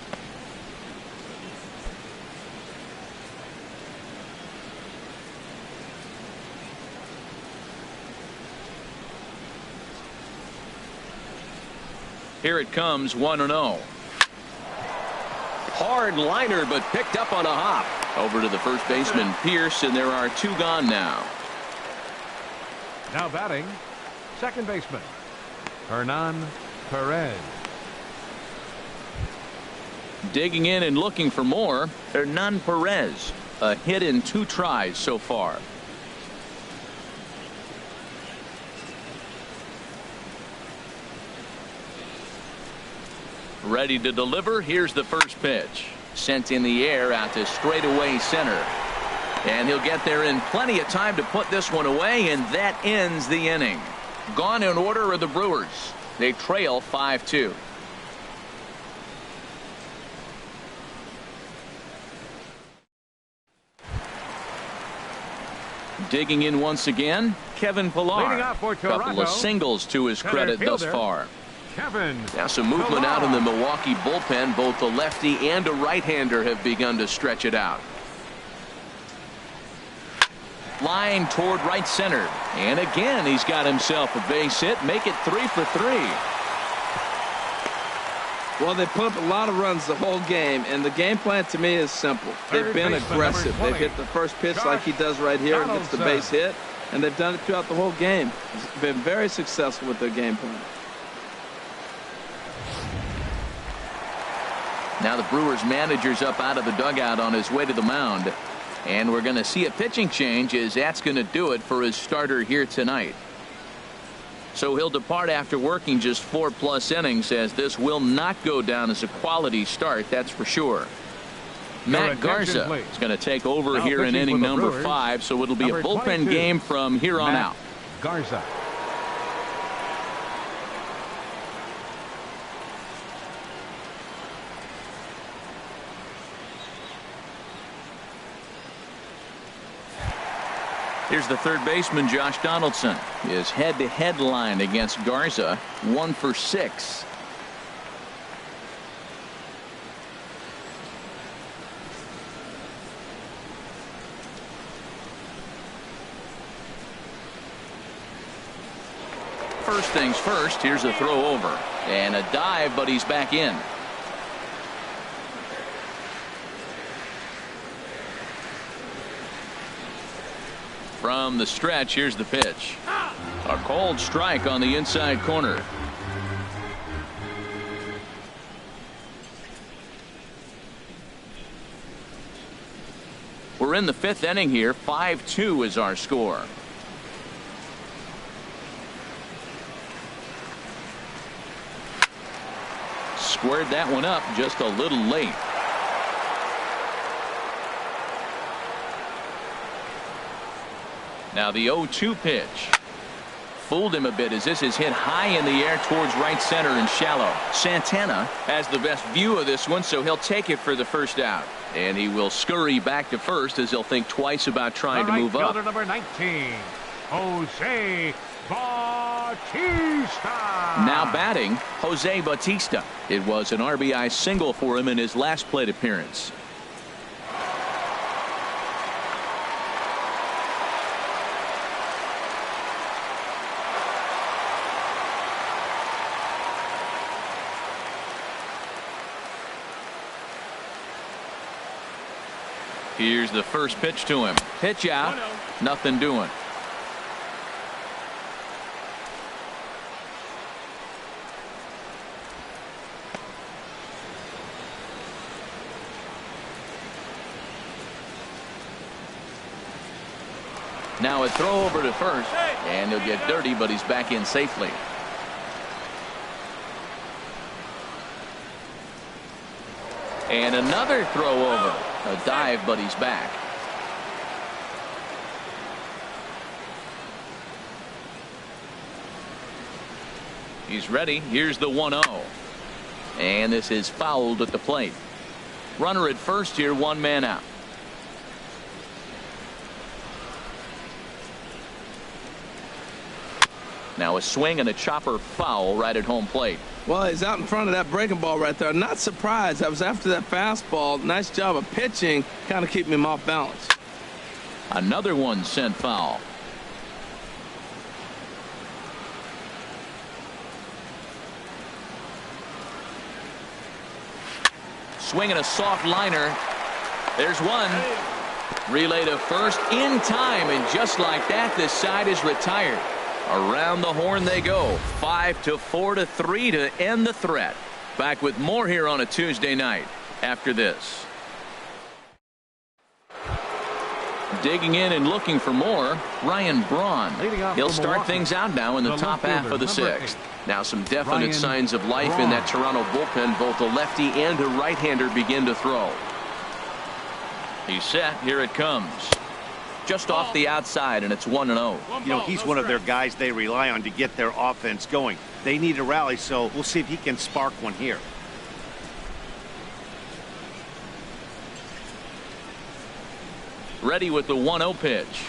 Here it comes, 1-0. Hard liner, but picked up on a hop. Over to the first baseman, Pierce, and there are two gone now. Now batting, second baseman, Hernan Perez. Digging in and looking for more, Hernan Perez. A hit in 2 tries so far. Ready to deliver. Here's the first pitch. Sent in the air out to straightaway center. And he'll get there in plenty of time to put this one away, and that ends the inning. Gone in order are the Brewers. They trail 5-2. Digging in once again, Kevin Pillar. Couple of singles to his credit thus far. Now some movement out in the Milwaukee bullpen. Both a lefty and a right-hander have begun to stretch it out. Line toward right center. And again, he's got himself a base hit. Make it 3 for 3. Well, they put up a lot of runs the whole game, and the game plan to me is simple. They've been aggressive. They've hit the first pitch like he does right here and gets the base hit, and they've done it throughout the whole game. It's been very successful with their game plan. Now the Brewers manager's up out of the dugout on his way to the mound. And we're going to see a pitching change as that's going to do it for his starter here tonight. So he'll depart after working just 4+ innings, as this will not go down as a quality start, that's for sure. Matt Garza is going to take over here in inning number 5, so it'll be a bullpen game from here on out. Garza. Here's the third baseman, Josh Donaldson. His head-to-head line against Garza, 1 for 6. First things first, here's a throw over. And a dive, but he's back in. From the stretch, here's the pitch. A cold strike on the inside corner. We're in the 5th inning here. 5-2 is our score. Squared that one up just a little late. Now the 0-2 pitch. Fooled him a bit as this is hit high in the air towards right center and shallow. Santana has the best view of this one, so he'll take it for the first out. And he will scurry back to first as he'll think twice about trying to move up. Number 19, Jose Bautista. Now batting, Jose Bautista. It was an RBI single for him in his last plate appearance. Here's the first pitch to him. Pitch out. Nothing doing. Now a throw over to first, and he'll get dirty, but he's back in safely. And another throw over. A dive, but he's back. He's ready. Here's the 1-0. And this is fouled at the plate. Runner at first here, 1 man out. Now a swing and a chopper foul right at home plate. Well, he's out in front of that breaking ball right there. Not surprised. I was after that fastball. Nice job of pitching, kind of keeping him off balance. Another one sent foul. Swinging a soft liner. There's one. Relay to first in time, and just like that, this side is retired. Around the horn they go. 5-4-3 to end the threat. Back with more here on a Tuesday night after this. Digging in and looking for more, Ryan Braun. He'll start things out now in the top half of the 6th. Now some definite signs of life in that Toronto bullpen. Both a lefty and a right-hander begin to throw. He's set. Here it comes. Just off the outside, and it's 1-0. You know, he's one of their guys they rely on to get their offense going. They need a rally, so we'll see if he can spark one here. Ready with the 1-0 pitch.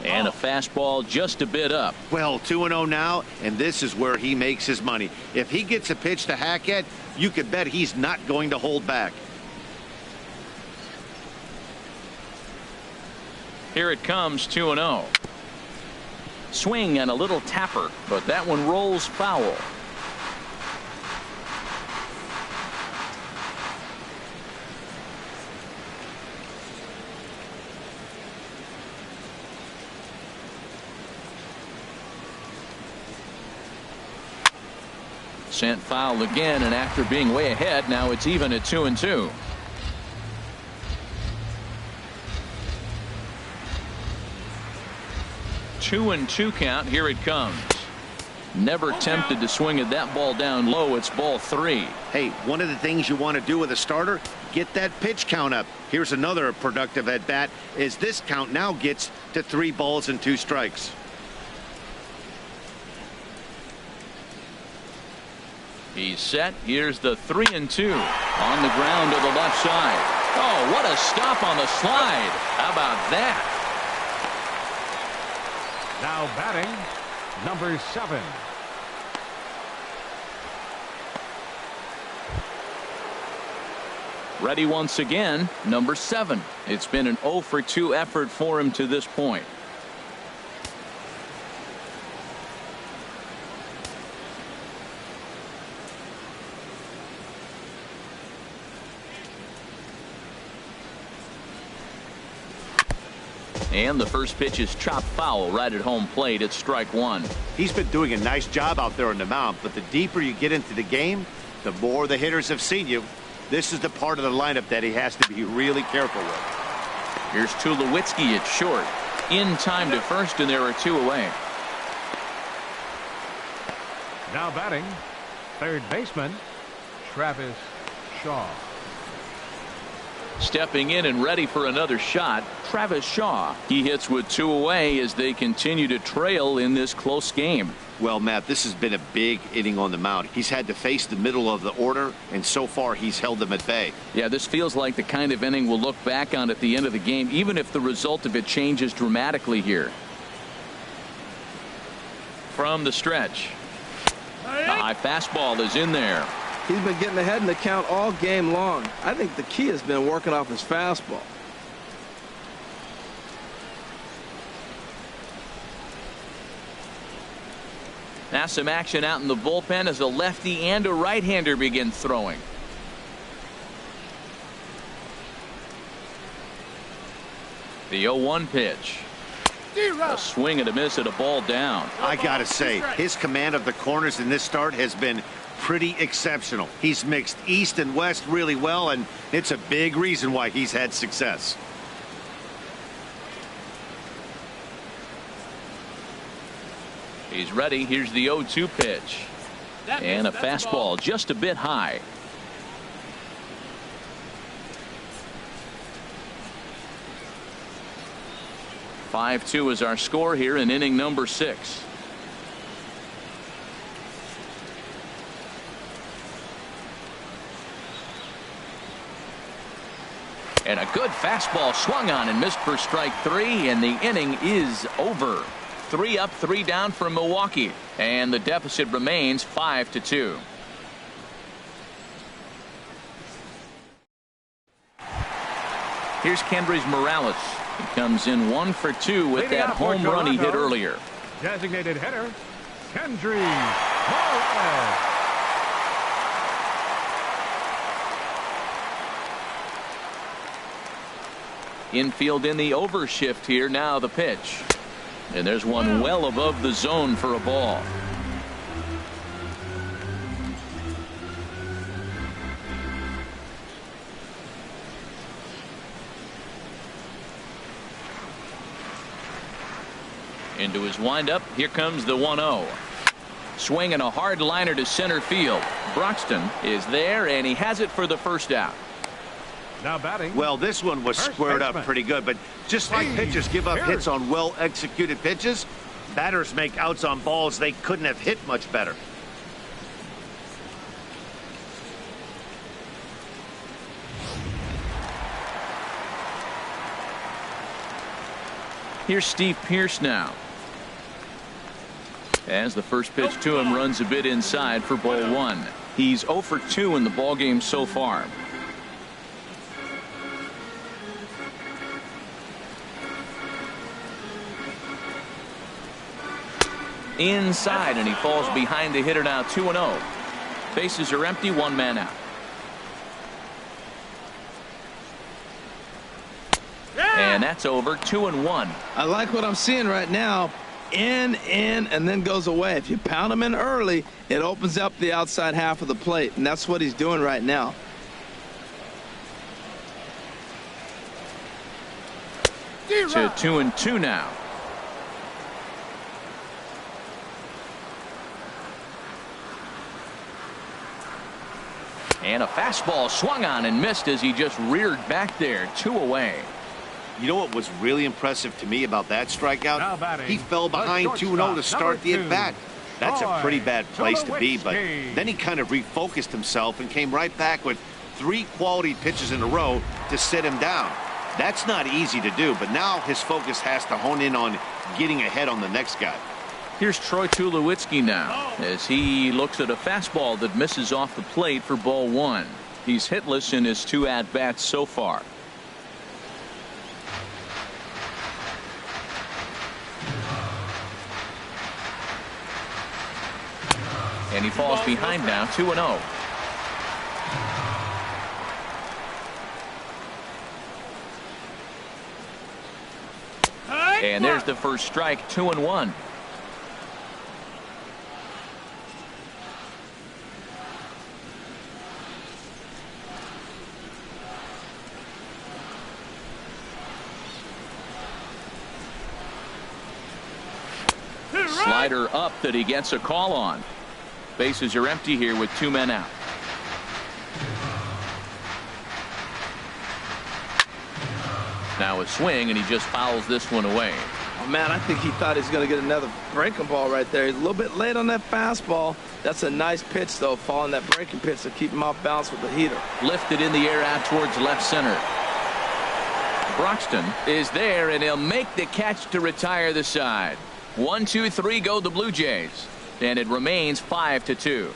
And a fastball just a bit up. Well, 2-0 now, and this is where he makes his money. If he gets a pitch to hack at, you could bet he's not going to hold back. Here it comes, 2-0. Swing and a little tapper, but that one rolls foul. Sent foul again, and after being way ahead, now it's even at 2-2. Two and 2 count. Here it comes. Never tempted to swing at that ball down low. It's ball 3. Hey, one of the things you want to do with a starter, get that pitch count up. Here's another productive at bat as this count now gets to 3 balls and 2 strikes. He's set. Here's the 3-2 on the ground to the left side. Oh, what a stop on the slide. How about that? Now batting, number 7. Ready once again, number 7. It's been an 0 for 2 effort for him to this point. And the first pitch is chopped foul right at home plate. It's strike 1. He's been doing a nice job out there on the mound, but the deeper you get into the game, the more the hitters have seen you. This is the part of the lineup that he has to be really careful with. Here's Tulowitzki at short. In time to first, and there are 2 away. Now batting, third baseman, Travis Shaw. Stepping in and ready for another shot, Travis Shaw. He hits with 2 away as they continue to trail in this close game. Well, Matt, this has been a big inning on the mound. He's had to face the middle of the order, and so far he's held them at bay. Yeah, this feels like the kind of inning we'll look back on at the end of the game, even if the result of it changes dramatically here. From the stretch, the high fastball is in there. He's been getting ahead in the count all game long. I think the key has been working off his fastball. Now some action out in the bullpen as a lefty and a right-hander begin throwing. The 0-1 pitch. A swing and a miss at a ball down. I gotta say, his command of the corners in this start has been pretty exceptional. He's mixed east and west really well, and it's a big reason why he's had success. He's ready. Here's the 0-2 pitch. And a fastball just a bit high. (5-2) is our score here in inning number 6. And a good fastball swung on and missed for strike 3, and the inning is over. 3 up, 3 down for Milwaukee, and the deficit remains 5-2. Here's Kendrys Morales. He comes in 1 for 2 with that home run he hit earlier. Designated hitter, Kendrys Morales. Infield in the overshift here. Now the pitch. And there's one well above the zone for a ball. Into his windup. Here comes the 1-0. Swinging a hard liner to center field. Broxton is there, and he has it for the first out. Now batting. Well, this one was squared up pretty good, but just like pitchers give up hits on well-executed pitches, batters make outs on balls they couldn't have hit much better. Here's Steve Pearce now. As the first pitch to him runs a bit inside for ball 1. He's 0 for 2 in the ballgame so far. Inside, and he falls behind the hitter now. 2-0. Bases are empty, 1 man out. And that's over. 2-1. I like what I'm seeing right now. In, and then goes away. If you pound him in early, it opens up the outside half of the plate, and that's what he's doing right now. To 2-2 now. And a fastball swung on and missed as he just reared back there. 2 away. You know what was really impressive to me about that strikeout? He fell behind 2-0 to start the at-bat. That's a pretty bad place to be, but then he kind of refocused himself and came right back with 3 quality pitches in a row to sit him down. That's not easy to do, but now his focus has to hone in on getting ahead on the next guy. Here's Troy Tulowitzki now as he looks at a fastball that misses off the plate for ball one. He's hitless in his 2 at-bats so far. And he falls behind now, 2-0. And there's the first strike, 2-1. Slider up that he gets a call on. Bases are empty here with 2 men out. Now a swing, and he just fouls this one away. Oh, man, I think he thought he was going to get another breaking ball right there. He's a little bit late on that fastball. That's a nice pitch, though, following that breaking pitch to keep him off balance with the heater. Lifted in the air out towards left center. Broxton is there, and he'll make the catch to retire the side. 1, 2, 3 go the Blue Jays, and it remains 5-2.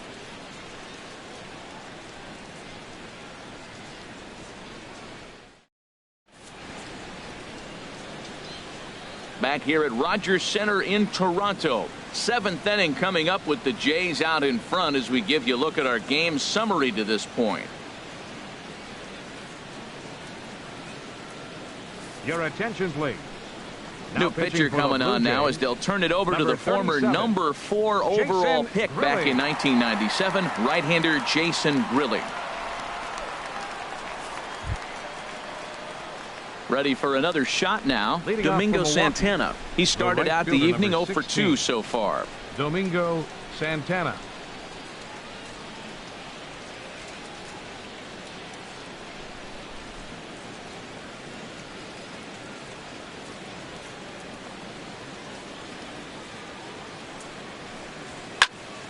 Back here at Rogers Center in Toronto. 7th inning coming up with the Jays out in front as we give you a look at our game summary to this point. Your attention, please. New pitcher coming on now as they'll turn it over to the former number 4 overall pick back in 1997, right-hander Jason Grilli. Ready for another shot now. Domingo Santana. He started out the evening 0 for 2 so far. Domingo Santana.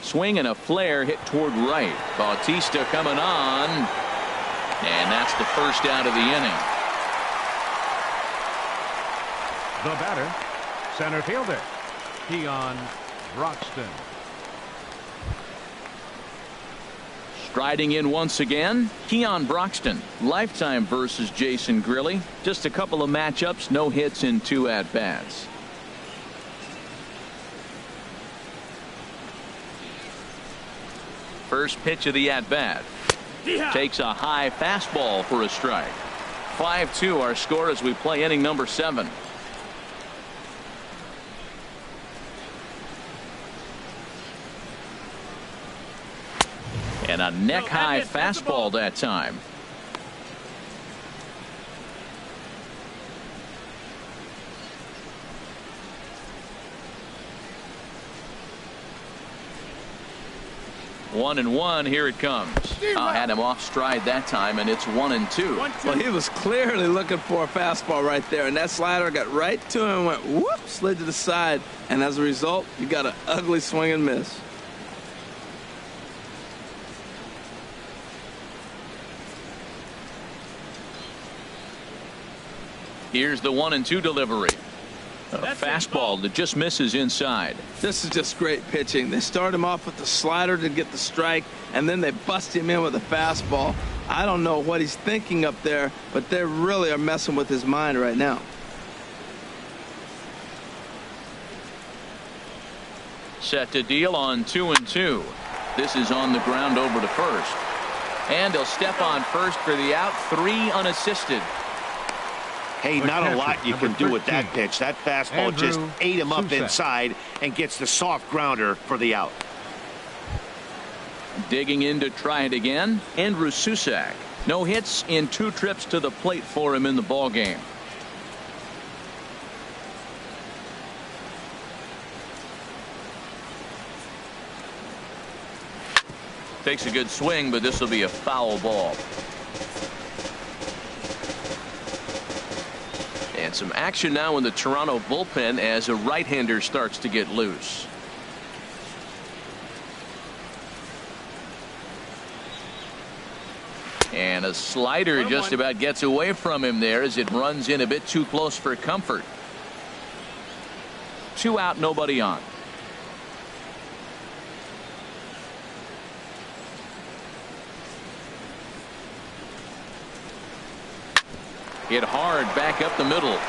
Swing and a flare hit toward right. Bautista coming on. And that's the first out of the inning. The batter, center fielder, Keon Broxton. Striding in once again, Keon Broxton. Lifetime versus Jason Grilli. Just a couple of matchups, no hits in 2 at-bats. First pitch of the at-bat. Takes a high fastball for a strike. 5-2 our score as we play inning number 7. And a neck-high fastball that time. One and one, here it comes. Had him off stride that time, and it's 1-2. Well, he was clearly looking for a fastball right there, and that slider got right to him and went whoop, slid to the side, and as a result, you got an ugly swing and miss. Here's the 1-2 delivery. A fastball that just misses inside. This is just great pitching. They start him off with the slider to get the strike, and then they bust him in with a fastball. I don't know what he's thinking up there, but they really are messing with his mind right now. Set to deal on 2-2. This is on the ground over to first. And he'll step on first for the out. 3 unassisted. Hey, not a lot you can do with that pitch. That fastball just ate him up inside and gets the soft grounder for the out. Digging in to try it again, Andrew Susac. No hits in 2 trips to the plate for him in the ball game. Takes a good swing, but this will be a foul ball. And some action now in the Toronto bullpen as a right-hander starts to get loose. And And a slider just about gets away from him there as it runs in a bit too close for comfort. 2 out, nobody on. Hit hard back up the middle.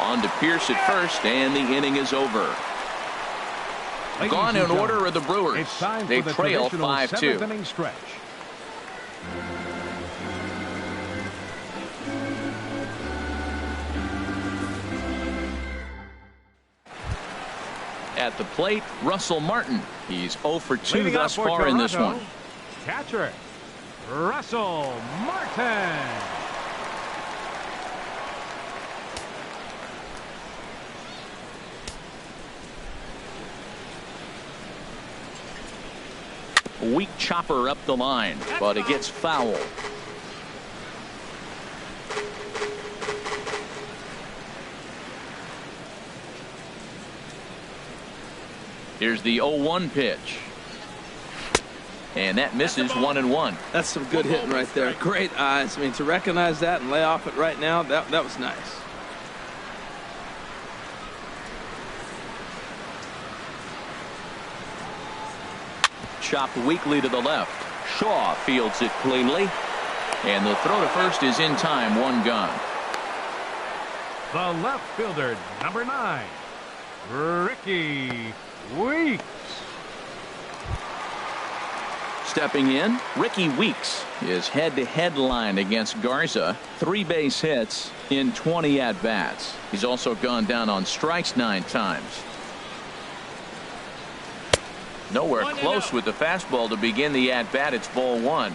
On to Pierce at first, and the inning is over. Gone in order of the Brewers. They trail 5-2. Inning stretch. At the plate, Russell Martin. He's 0 for 2 Leading thus off for far in this Toronto, one. Catcher, Russell Martin. Weak chopper up the line, but it gets foul. Here's the 0-1 pitch. And that misses 1-1. That's some good hitting right there. Great eyes. I mean, to recognize that and lay off it right now, that was nice. Chopped weakly to the left. Shaw fields it cleanly. And the throw to first is in time. 1 gone. The left fielder, number 9, Ricky Weeks. Stepping in, Ricky Weeks is head-to-head line against Garza. 3 base hits in 20 at-bats. He's also gone down on strikes 9 times. Nowhere close with the fastball to begin the at-bat. It's ball 1.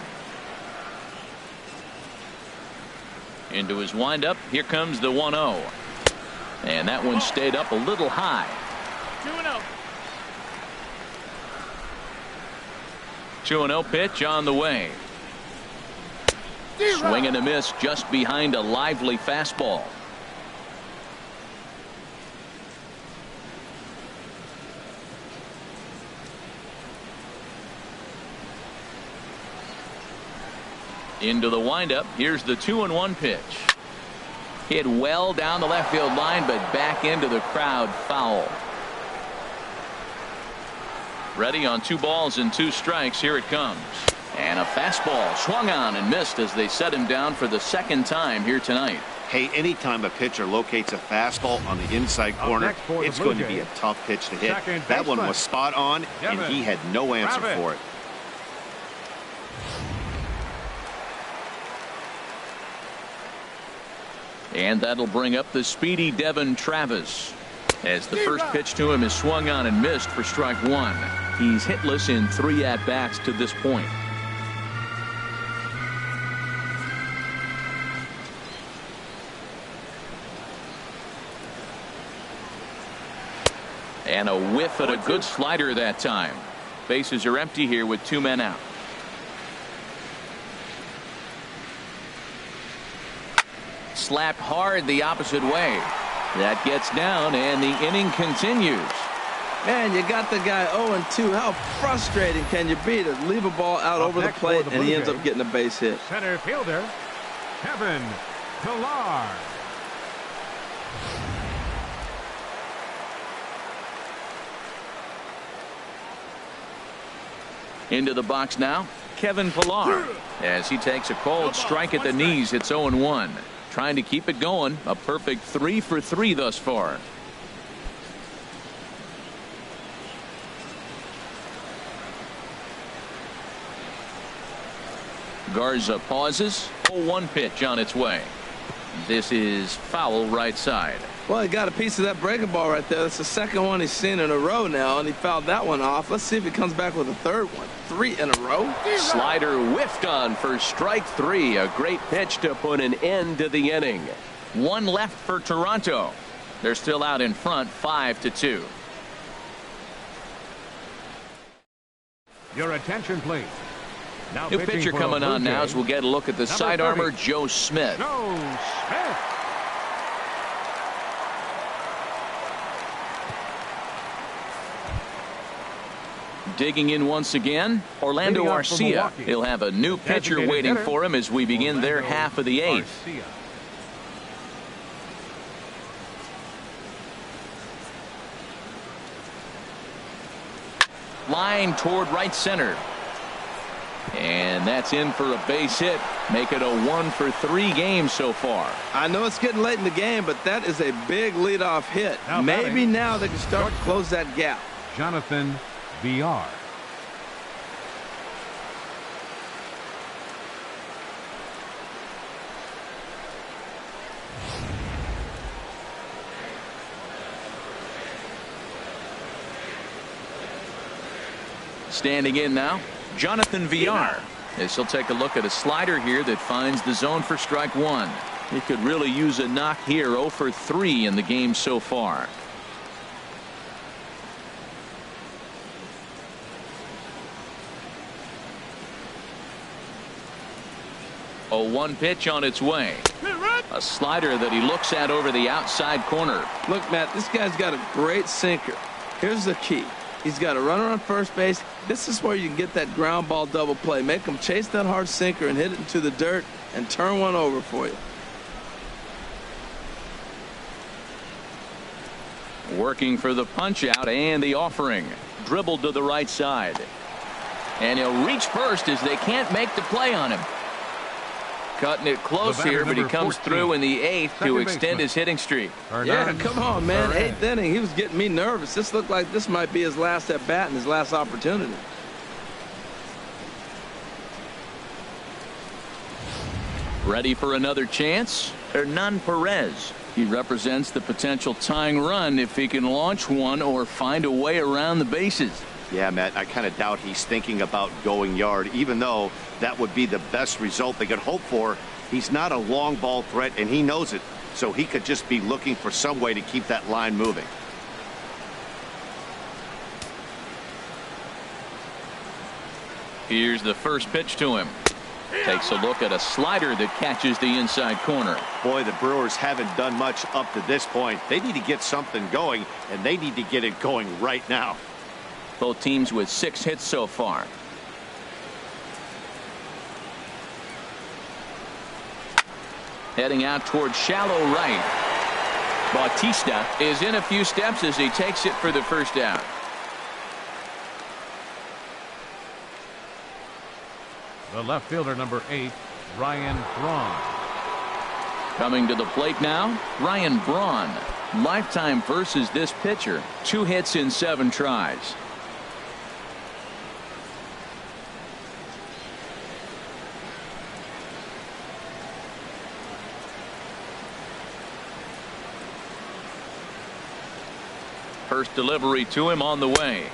Into his windup. Here comes the 1-0. And that one stayed up a little high. 2-0. 2-0 pitch on the way. Swing and a miss just behind a lively fastball. Into the windup. Here's the 2-1 pitch. Hit well down the left field line, but back into the crowd. Foul. Ready on 2 balls and 2 strikes. Here it comes. And a fastball swung on and missed as they set him down for the 2nd time here tonight. Hey, anytime a pitcher locates a fastball on the inside corner, it's going to be a tough pitch to hit. That one was spot on, and he had no answer for it. And that'll bring up the speedy Devin Travis. As the first pitch to him is swung on and missed for strike 1. He's hitless in 3 at-bats to this point. And a whiff at a good slider that time. Bases are empty here with 2 men out. Slapped hard the opposite way. That gets down, and the inning continues. Man, you got the guy 0-2. How frustrating can you be to leave a ball out over the plate and he ends up getting a base hit? Center fielder, Kevin Pillar. Into the box now, Kevin Pillar. As he takes a cold strike at the knees, it's 0-1. Trying to keep it going. A perfect 3 for 3 thus far. Garza pauses. 0-1 pitch on its way. This is foul right side. Well, he got a piece of that breaking ball right there. That's the 2nd one he's seen in a row now, and he fouled that one off. Let's see if he comes back with a 3rd one. 3 in a row. Slider whiffed on for strike 3. A great pitch to put an end to the inning. 1 left for Toronto. They're still out in front, 5-2. Your attention, please. Now New pitcher coming on now as we'll get a look at the side armor, Joe Smith. Joe Smith. Digging in once again, Orlando Leading off for Arcia. Milwaukee. He'll have a new pitcher Designated waiting hitter, for him as we begin their Orlando half of the eighth. Arcia. Line toward right center. And that's in for a base hit. Make it a 1-for-3 game so far. I know it's getting late in the game, but that is a big leadoff hit. Now Maybe batting. now they can start to close that gap. Jonathan VR. Standing in now, Jonathan VR. As he'll take a look at a slider here that finds the zone for strike one. He could really use a knock here. 0-for-3 in the game so far. A 1 pitch on its way. A slider that he looks at over the outside corner. Look, Matt, this guy's got a great sinker. Here's the key. He's got a runner on first base. This is where you can get that ground ball double play. Make him chase that hard sinker and hit it into the dirt and turn one over for you. Working for the punch out and the offering. Dribbled to the right side. And he'll reach first as they can't make the play on him. Cutting it close The batter, here, but he number comes 14, through in the eighth to second extend baseman. his hitting streak. Yeah, come on, man. Perez. Eighth inning. He was getting me nervous. This looked like this might be his last at bat and his last opportunity. Ready for another chance? Hernan Perez. He represents the potential tying run if he can launch one or find a way around the bases. Yeah, Matt, I kind of doubt he's thinking about going yard, even though that would be the best result they could hope for. He's not a long ball threat, and he knows it, so he could just be looking for some way to keep that line moving. Here's the first pitch to him. Takes a look at a slider that catches the inside corner. Boy, the Brewers haven't done much up to this point. They need to get something going, and they need to get it going right now. Both teams with 6 hits so far. Heading out toward shallow right. Bautista is in a few steps as he takes it for the first out. The left fielder, number 8, Ryan Braun. Coming to the plate now, Ryan Braun. Lifetime versus this pitcher. 2 hits in 7 tries. First delivery to him on the way.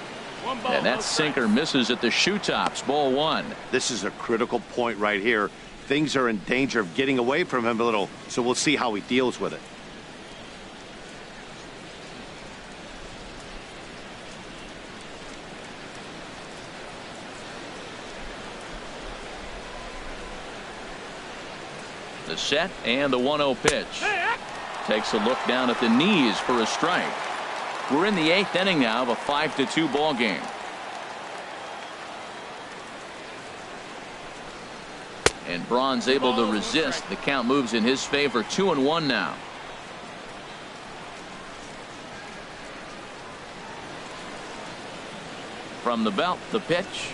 And that sinker misses at the shoe tops. Ball 1. This is a critical point right here. Things are in danger of getting away from him a little, so we'll see how he deals with it. The set and the 1-0 pitch. Takes a look down at the knees for a strike. We're in the 8th inning now of a 5-2 ball game. And Braun's able to resist. The count moves in his favor. 2-1 now. From the belt, the pitch.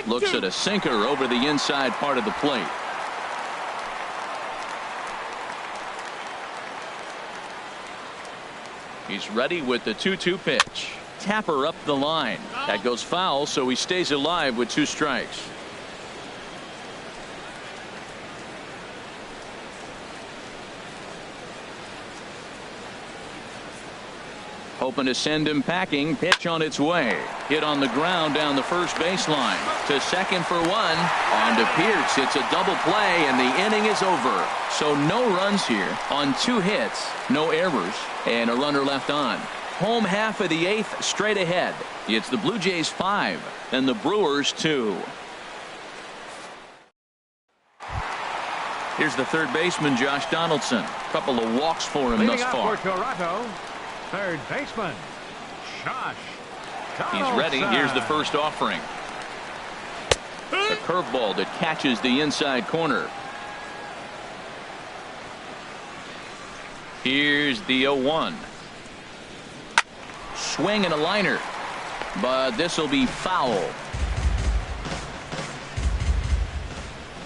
Looks at a sinker over the inside part of the plate. He's ready with the 2-2 pitch. Tapper up the line. That goes foul, so he stays alive with 2 strikes. Hoping to send him packing. Pitch on its way. Hit on the ground down the first baseline. To second for 1. On to Pierce. It's a double play, and the inning is over. So no runs here on 2 hits. No errors. And a runner left on. Home half of the 8th straight ahead. It's the Blue Jays 5 and the Brewers 2. Here's the third baseman, Josh Donaldson. Couple of walks for him Leading thus off far. for Toronto, third baseman, Josh He's ready. Here's the first offering. A curveball that catches the inside corner. Here's the 0-1. Swing and a liner, but this will be foul.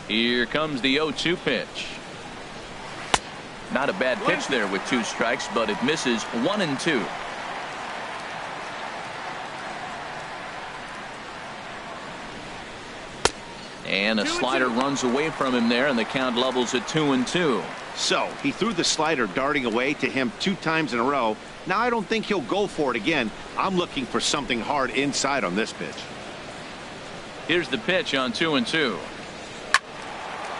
Here comes the 0-2 pitch. Not a bad pitch there with 2 strikes, but it misses 1-2. And a slider runs away from him there, and the count levels at 2-2. So he threw the slider darting away to him 2 times in a row. Now I don't think he'll go for it again. I'm looking for something hard inside on this pitch. Here's the pitch on 2-2.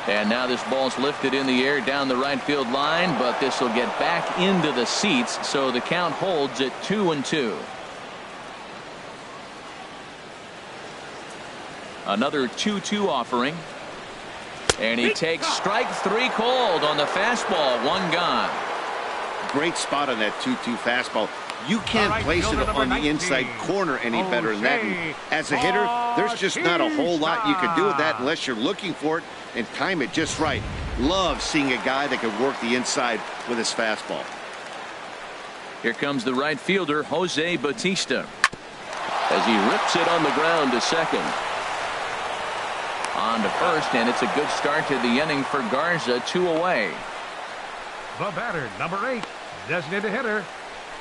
And now this ball's lifted in the air down the right field line, but this will get back into the seats, so the count holds at 2-2. Another 2-2 offering. And he takes strike 3 called on the fastball. 1 gone. Great spot on that 2-2 fastball. You can't place it on the inside corner any better than that. And as a hitter, there's just not a whole lot you can do with that unless you're looking for it and time it just right. Love seeing a guy that can work the inside with his fastball. Here comes the right fielder, Jose Bautista, as he rips it on the ground to second. On to first, and it's a good start to the inning for Garza. 2 away. The batter, number 8, designated hitter,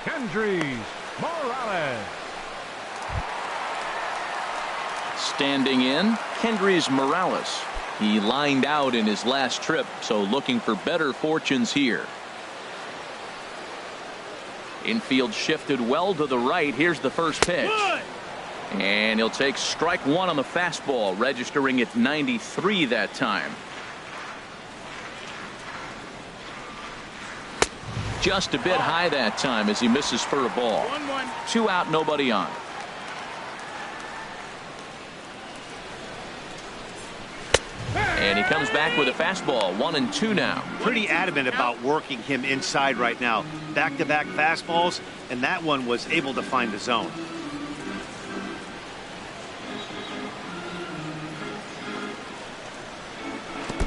Kendrys Morales. Standing in, Kendrys Morales. He lined out in his last trip, so looking for better fortunes here. Infield shifted well to the right. Here's the first pitch. And he'll take strike 1 on the fastball, registering at 93 that time. Just a bit high that time as he misses for a ball. 2 out, nobody on. And he comes back with a fastball. 1-2 now. Pretty adamant about working him inside right now. Back-to-back fastballs, and that one was able to find the zone.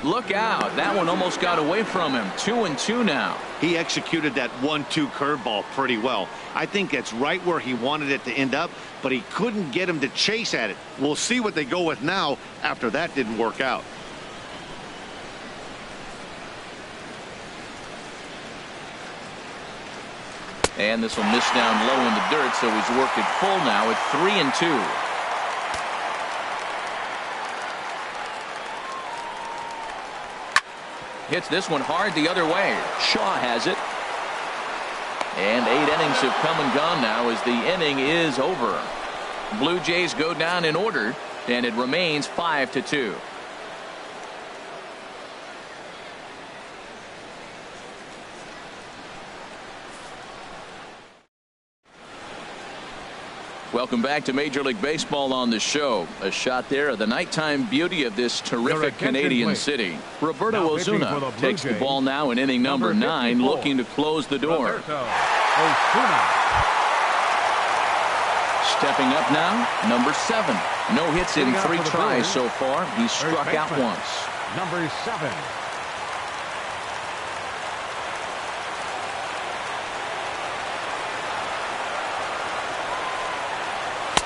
Look out. That one almost got away from him. 2-2 now. He executed that 1-2 curveball pretty well. I think that's right where he wanted it to end up, but he couldn't get him to chase at it. We'll see what they go with now after that didn't work out. And this will miss down low in the dirt, so he's worked it full now at 3-2. Hits this one hard the other way. Shaw has it. And 8 innings have come and gone now as the inning is over. Blue Jays go down in order, and it remains 5-2. Welcome back to Major League Baseball on the show. A shot there of the nighttime beauty of this terrific Canadian city. Roberto Osuna takes the ball now in inning number 9, looking to close the door. Stepping up now, number 7. No hits in 3 tries so far. He's struck out once. Number 7.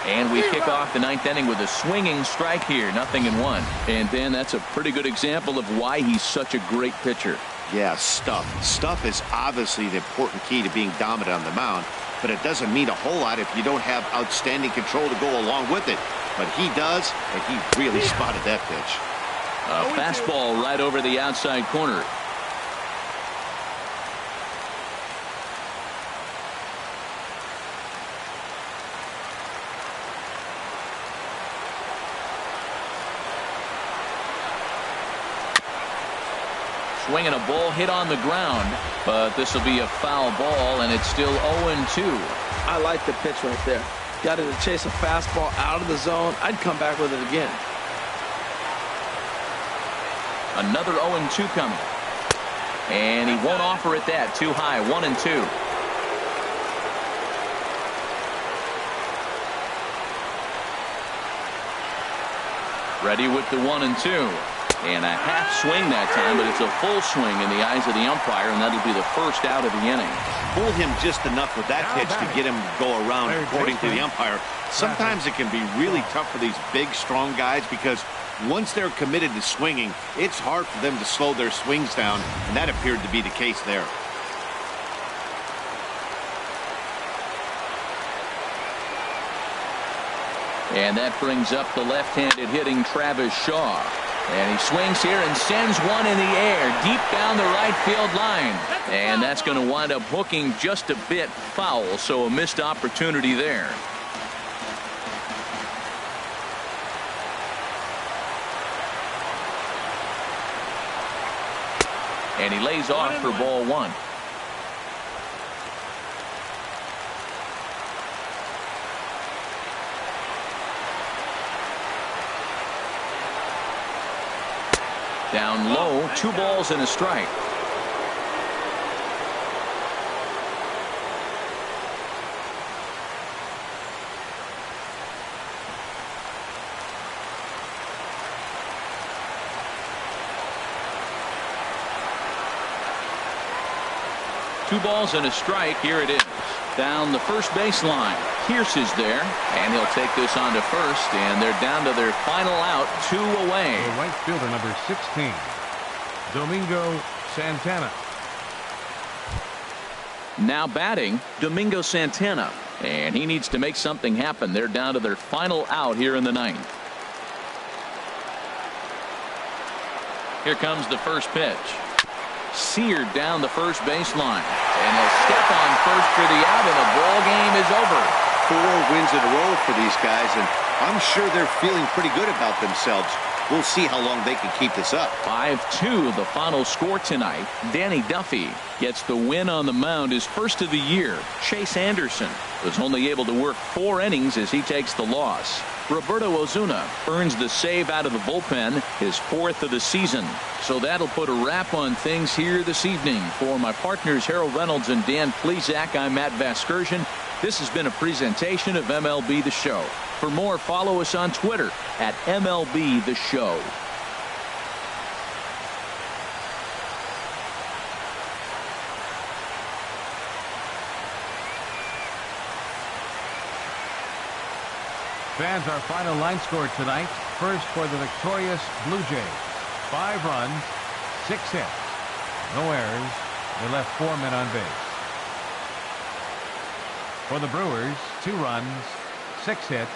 And we kick off the 9th inning with a swinging strike here. 0-1. And then that's a pretty good example of why he's such a great pitcher. Yeah, stuff. Stuff is obviously the important key to being dominant on the mound, but it doesn't mean a whole lot if you don't have outstanding control to go along with it. But he does, and he really spotted that pitch. A fastball right over the outside corner. Swinging a ball hit on the ground, but this will be a foul ball, and it's still 0-2. I like the pitch right there. Got it to chase a fastball out of the zone. I'd come back with it again. Another 0-2 coming. And he won't offer it that. Too high. 1-2. Ready with the 1-2. And a half swing that time, but it's a full swing in the eyes of the umpire, and that'll be the first out of the inning. Fool him just enough with that pitch to get him to go around, according to the umpire. Sometimes it can be really tough for these big, strong guys because once they're committed to swinging, it's hard for them to slow their swings down, and that appeared to be the case there. And that brings up the left-handed hitting Travis Shaw. And he swings here and sends one in the air deep down the right field line. And that's going to wind up hooking just a bit foul, so a missed opportunity there. And he lays off for ball 1. Down low, 2 balls and a strike. Two balls and a strike. Here it is. Down the first baseline. Pierce is there, and he'll take this on to first, and they're down to their final out, 2 away. The right fielder, number 16, Domingo Santana. Now batting, Domingo Santana, and he needs to make something happen. They're down to their final out here in the 9th. Here comes the first pitch. Seared down the first baseline, and he'll step on first for the out, and the ball game is over. 4 wins in a row for these guys, and I'm sure they're feeling pretty good about themselves. We'll see how long they can keep this up. 5-2 the final score tonight. Danny Duffy gets the win on the mound, his first of the year. Chase Anderson was only able to work 4 innings as he takes the loss. Roberto Ozuna earns the save out of the bullpen, his 4th of the season. So that'll put a wrap on things here this evening. For my partners Harold Reynolds and Dan Plesac, I'm Matt Vasgersian. This has been a presentation of MLB The Show. For more, follow us on Twitter at MLB The Show. Fans, our final line score tonight. First for the victorious Blue Jays. 5 runs, 6 hits, no errors. They left 4 men on base. For the Brewers, 2 runs, 6 hits,